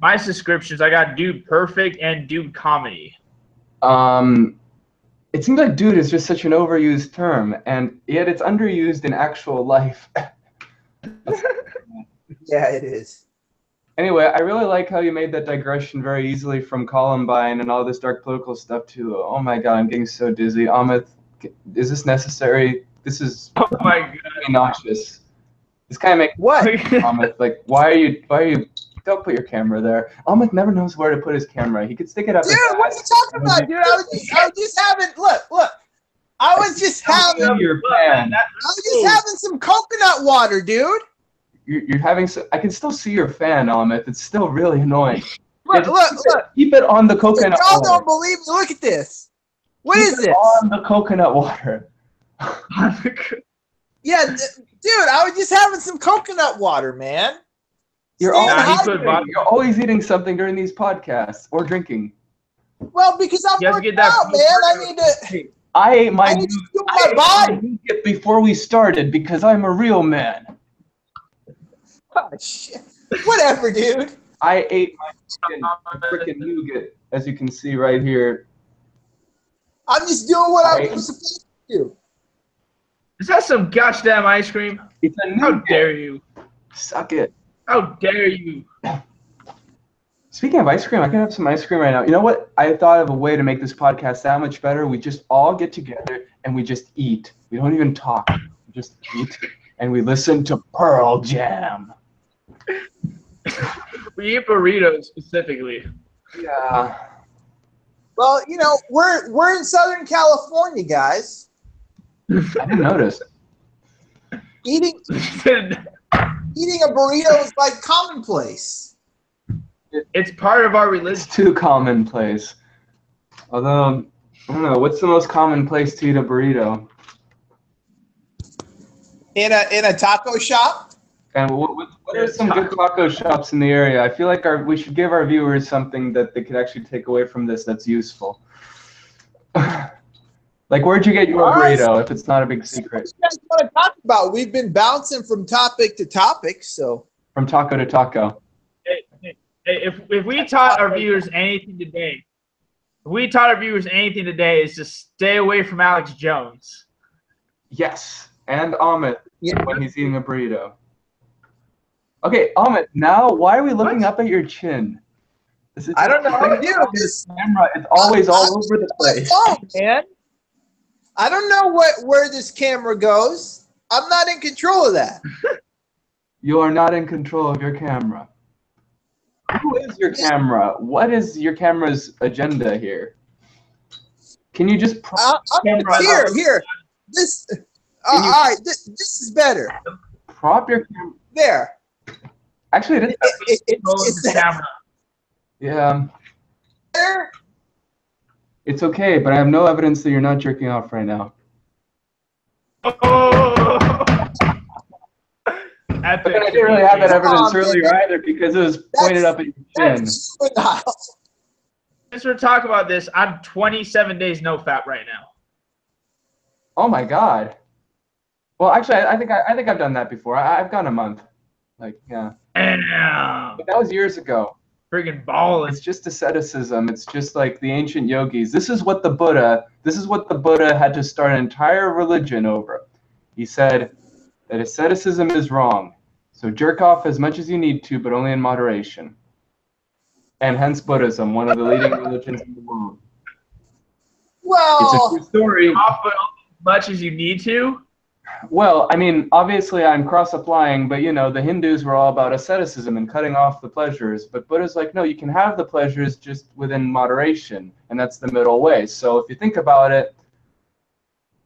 My subscriptions, I got Dude Perfect and Dude Comedy. It seems like dude is just such an overused term, and yet it's underused in actual life. Yeah, it is. Anyway, I really like how you made that digression very easily from Columbine and all this dark political stuff to, oh my god, I'm getting so dizzy. Amit, is this necessary? This is nauseous. This kind of makes what? Amit, like, why are you? Don't put your camera there. Amit never knows where to put his camera. He could stick it up. Dude, what are you talking about, dude? I was just having look. I was just having some coconut water, dude. You're having. I can still see your fan, Amit. It's still really annoying. Look. Keep it on the coconut water. Y'all don't believe me. Look at this. What is this? On the coconut water. Yeah, dude, I was just having some coconut water, man. You're always eating something during these podcasts or drinking. Well, because I'm working out, man. I need to. I ate my body before we started because I'm a real man. Oh, shit. Whatever, dude. I ate my freaking nougat, as you can see right here. I'm just doing what I'm supposed to do. Is that some gosh damn ice cream? It's a nougat. How dare you? Suck it. How dare you? Speaking of ice cream, I can have some ice cream right now. You know what? I thought of a way to make this podcast that much better. We just all get together and we just eat. We don't even talk. We just eat and we listen to Pearl Jam. We eat burritos specifically. Yeah. Well, you know, we're in Southern California, guys. I didn't notice. Eating a burrito is like commonplace. It's part of our religion. It's too commonplace. Although, I don't know, what's the most common place to eat a burrito? In a taco shop? And what are some good taco shops in the area? I feel like we should give our viewers something that they could actually take away from this that's useful. Like, where'd you get your burrito, if it's not a big secret? What you guys want to talk about? We've been bouncing from topic to topic, so. From taco to taco. Hey, if we taught our viewers anything today, is to stay away from Alex Jones. Yes, and Amit when he's eating a burrito. Okay, Amit, now why are we looking up at your chin? I don't know. This camera is always all over the place. Oh, man. I don't know where this camera goes. I'm not in control of that. You are not in control of your camera. Who is your camera? What is your camera's agenda here? Can you just prop here. This. All right. This is better. Prop your camera. There. Actually, it's the camera. Yeah. There. It's okay, but I have no evidence that you're not jerking off right now. Oh! But I didn't really have that evidence earlier either because it was pointed up at your chin. Since we're talking about this, I'm 27 days no fat right now. Oh my god. Well, actually, I think I've done that before. I've gone a month. Like, yeah. Damn. But that was years ago. Friggin' balling. It's just asceticism. It's just like the ancient yogis. This is what the Buddha had to start an entire religion over. He said that asceticism is wrong. So jerk off as much as you need to, but only in moderation. And hence Buddhism, one of the leading religions in the world. Well, It's a true story. Off but only as much as you need to. Well, I mean, obviously I'm cross-applying, but you know, the Hindus were all about asceticism and cutting off the pleasures. But Buddha's like, no, you can have the pleasures just within moderation, and that's the middle way. So if you think about it,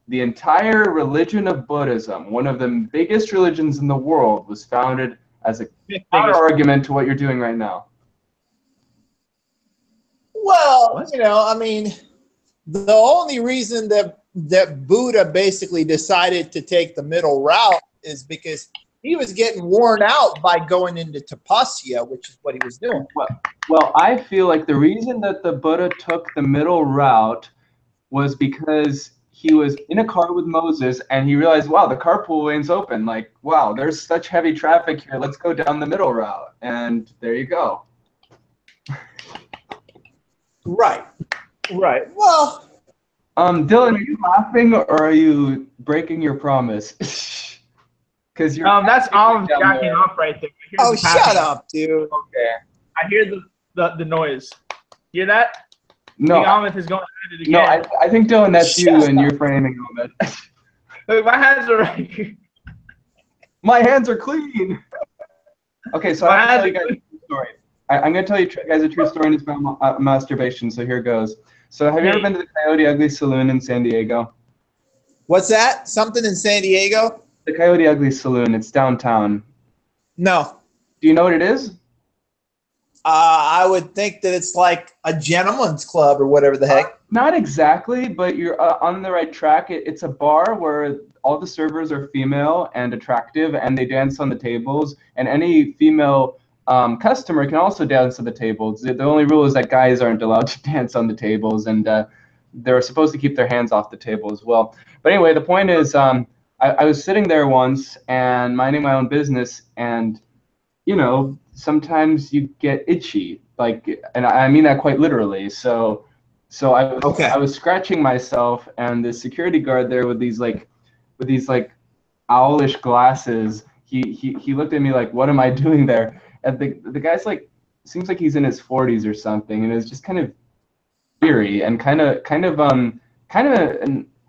the entire religion of Buddhism, one of the biggest religions in the world, was founded as a counter-argument to what you're doing right now. well, you know, I mean, the only reason that Buddha basically decided to take the middle route is because he was getting worn out by going into tapasya, which is what he was doing. Well, I feel like the reason that the Buddha took the middle route was because he was in a car with Moses and he realized, wow, the carpool lane's open. Like, wow, there's such heavy traffic here. Let's go down the middle route. And there you go. Right. Well, Dylan, are you laughing or are you breaking your promise? Because you're That's Olive down jacking there. off right there. I hear oh, the shut tapping. up, dude. Okay. I hear the noise. Hear that? No, The Olive is going at it no, again. I think Dylan, that's you, Shut and you're framing all that. Look, my hands are right here. My hands are clean. Okay, so My I'm hands going to tell you guys a true story. I'm going to tell you guys a true story, and it's about masturbation. So here goes. So have you ever been to the Coyote Ugly Saloon in San Diego? What's that? Something in San Diego? The Coyote Ugly Saloon. It's downtown. No. Do you know what it is? I would think that it's like a gentleman's club or whatever the heck. Not exactly, but you're on the right track. It's a bar where all the servers are female and attractive, and they dance on the tables. And any female customer can also dance on the tables. The only rule is that guys aren't allowed to dance on the tables, and they're supposed to keep their hands off the table as well. But anyway, the point is, I was sitting there once and minding my own business, and you know, sometimes you get itchy, like, and I mean that quite literally. So I was scratching myself, and the security guard there with these owlish glasses, he looked at me like, what am I doing there? And the guy's like, seems like he's in his 40s or something, and it was just kind of eerie and kind of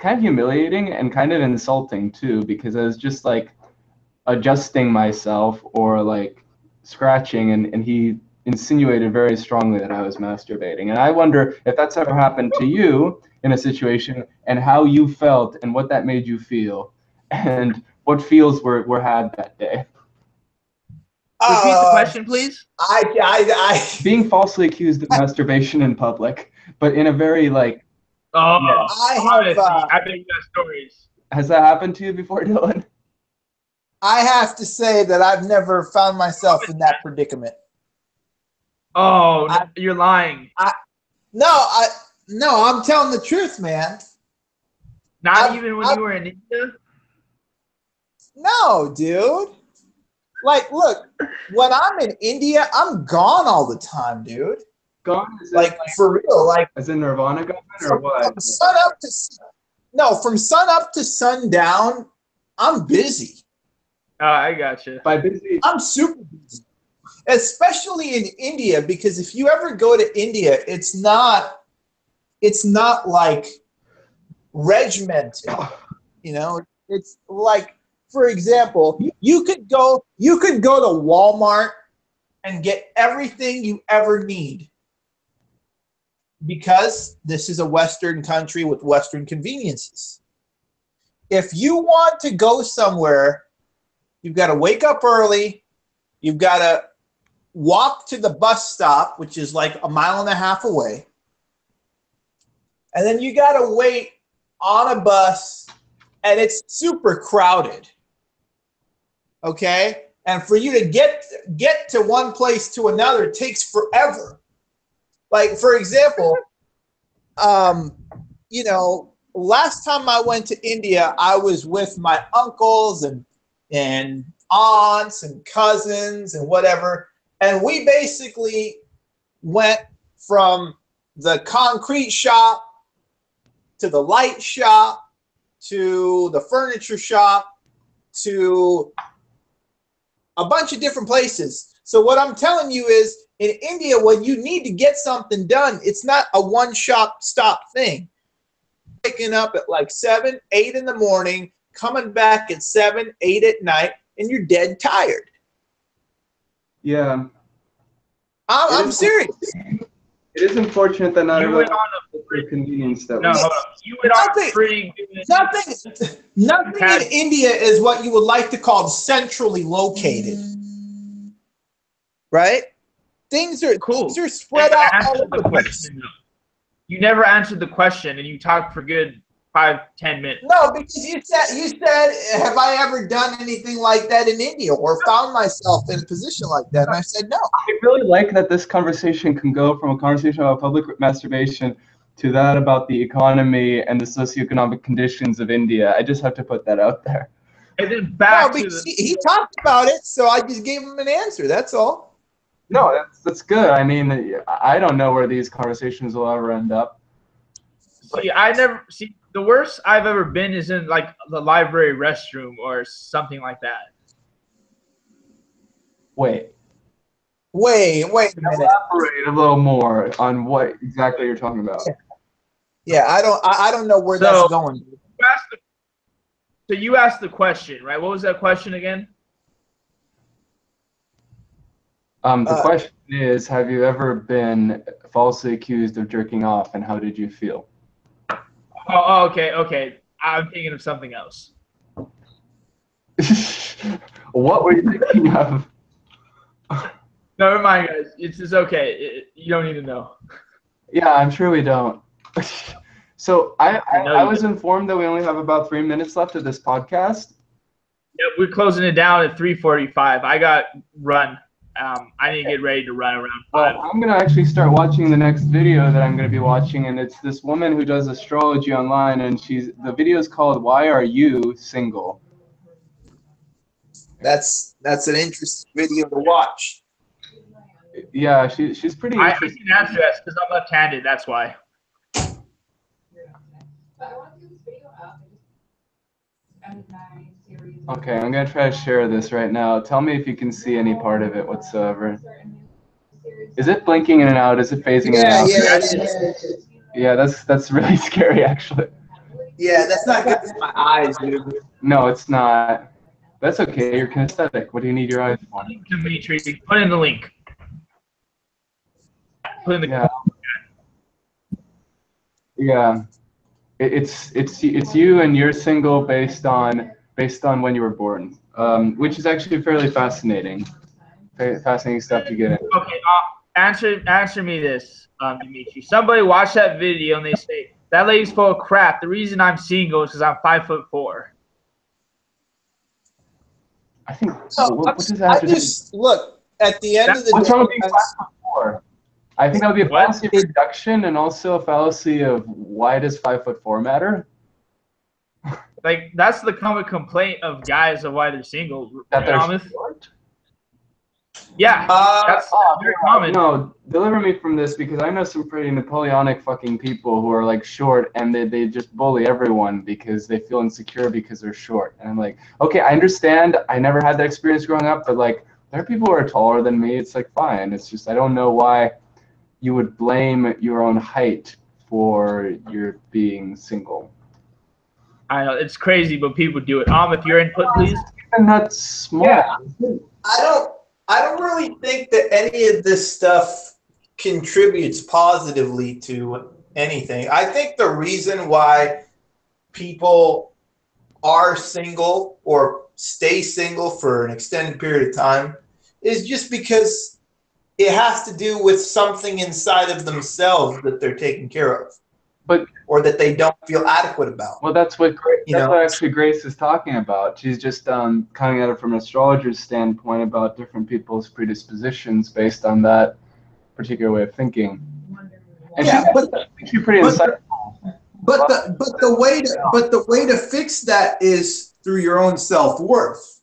humiliating and kind of insulting too, because I was just like adjusting myself or like scratching, and he insinuated very strongly that I was masturbating. And I wonder if that's ever happened to you in a situation, and how you felt and what that made you feel, and what feels were had that day. Repeat the question, please. I Being falsely accused of masturbation in public, but in a very like. Oh, Yeah. honestly, I bet you got stories. Has that happened to you before, Dylan? I have to say that I've never found myself in that predicament. Oh, you're lying. No, I'm telling the truth, man. Not even when you were in India? No, dude. Like, look, when I'm in India, I'm gone all the time, dude. Gone? Is Like, for real, like as in Nirvana gone or what? From sun up to sundown, I'm busy. Oh, I gotcha. By busy, I'm super busy, especially in India, because if you ever go to India, it's not like regimented. You know, it's like, for example, you could go to Walmart and get everything you ever need, because this is a Western country with Western conveniences. If you want to go somewhere, you've got to wake up early. You've got to walk to the bus stop, which is like 1.5 miles away. And then you got to wait on a bus, and it's super crowded. Okay? And for you to get to one place to another takes forever. Like, for example, you know, last time I went to India, I was with my uncles and aunts and cousins and whatever, and we basically went from the concrete shop to the light shop to the furniture shop to a bunch of different places. So what I'm telling you is, in India, when you need to get something done, it's not a one-shop stop thing. Waking up at like 7, 8 in the morning, coming back at 7, 8 at night, and you're dead tired. Yeah. I'm serious. It is unfortunate that not You everyone went on for convenience that No, we hold on. You went on a pretty good. Nothing in India is what you would like to call centrally located. Right? Things are Cool. Things are spread out all Answer over the the place. question, though. You never answered the question, and you talked for good 5-10 minutes. No, because you said, have I ever done anything like that in India or found myself in a position like that? And I said no. I really like that this conversation can go from a conversation about public masturbation to that about the economy and the socioeconomic conditions of India. I just have to put that out there. And then back No, to because he talked about it, so I just gave him an answer. That's all. No, that's good. I mean, I don't know where these conversations will ever end up. See, the worst I've ever been is in like the library restroom or something like that. Wait. Wait a minute. Elaborate a little more on what exactly you're talking about. Yeah, I don't know where that's going. You asked the question, right? What was that question again? The question is, have you ever been falsely accused of jerking off, and how did you feel? Oh, okay. I'm thinking of something else. What were you thinking of? Never mind, guys. It's okay. You don't need to know. Yeah, I'm sure we don't. So I was informed that we only have about 3 minutes left of this podcast. Yep, we're closing it down at 3:45. I got run. I need to get ready to run around 5. Well, I'm going to actually start watching the next video that I'm going to be watching, and it's this woman who does astrology online, and the video is called "Why Are You Single?" That's an interesting video to watch. Yeah, she's pretty I interesting. can answer that because I'm left-handed. That's why. Okay, I'm gonna try to share this right now. Tell me if you can see any part of it whatsoever. Is it blinking in and out? Is it phasing in and out? Yeah, that's really scary, actually. Yeah, that's not good for my eyes, dude. No, it's not. That's okay. You're kinesthetic. What do you need your eyes for? Dimitri, put in the link. Put in the Yeah. It's you, and you're single based on when you were born, which is actually fairly fascinating. Fascinating stuff to get into. Okay, answer me this, Dimitri. Somebody watched that video and they say that lady's full of crap. The reason I'm single is because I'm 5'4". I think. No, what does that have to do? Look, at the end of the What's day, wrong with being 5'4"? I think that would be a fallacy of reduction and also a fallacy of why does 5'4" matter? Like, that's the common complaint of guys of why they're single. That they're Thomas? short? Yeah, that's very common. No, deliver me from this, because I know some pretty Napoleonic fucking people who are like short and they just bully everyone because they feel insecure because they're short. And I'm like, okay, I understand. I never had that experience growing up, but like there are people who are taller than me. It's like fine. It's just I don't know why you would blame your own height for your being single. I know it's crazy, but people do it. With your input, please. And that's small. Yeah, I don't really think that any of this stuff contributes positively to anything. I think the reason why people are single or stay single for an extended period of time is just because it has to do with something inside of themselves that they're taking care of, or that they don't feel adequate about. Well, that's what actually Grace is talking about. She's just coming at it from an astrologer's standpoint about different people's predispositions based on that particular way of thinking. And she's pretty insightful. But the way to fix that is through your own self-worth,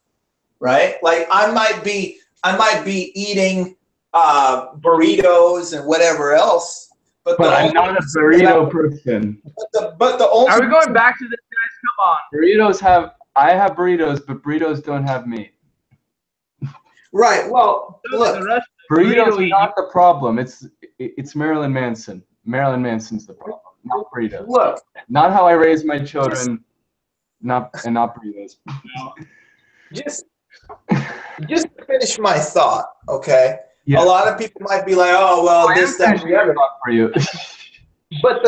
right? Like I might be eating burritos and whatever else, but I'm not a burrito person. But the only Are we going back to this, guys? Come on. I have burritos, but burritos don't have meat. Right. Well, look, burritos are not the problem. It's Marilyn Manson. Marilyn Manson's the problem, not burritos. Look, not how I raise my children, not burritos. Just to finish my thought, okay? Yeah. A lot of people might be like, "Oh, well, this, that, and the other." For you. But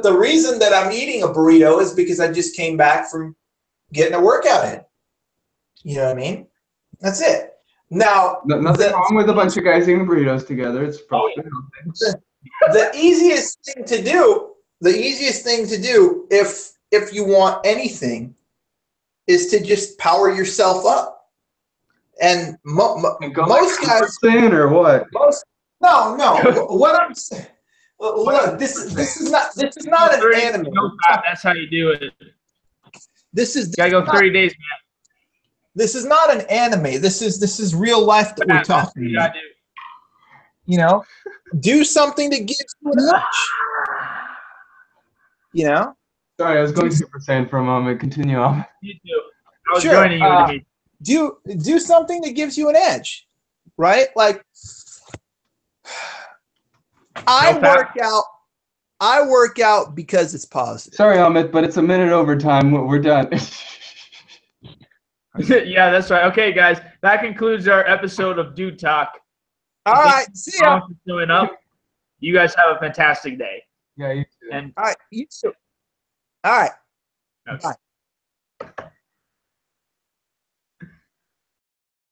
the reason that I'm eating a burrito is because I just came back from getting a workout in. You know what I mean? That's it. Now, nothing wrong with a bunch of guys eating burritos together. It's probably the easiest thing to do. The easiest thing to do, if you want anything, is to just power yourself up. And most guys saying or what? No. What I'm saying. Look, this is not an anime. That's how you do it. This is you gotta go 30 days, man. This is not an anime. This is real life that we're talking about. You know, do something that gives you an edge. You know. Sorry, I was going Super Saiyan for a moment. Continue on. You too. I was joining you in the meeting. Do something that gives you an edge, right? Like I work out because it's positive. Sorry, Amit, but it's a minute overtime. We're done. Yeah, that's right. Okay, guys, that concludes our episode of Dude Talk. All right, see ya. Showing up. You guys have a fantastic day. Yeah, you too. All right, you too. All right. Okay. Bye.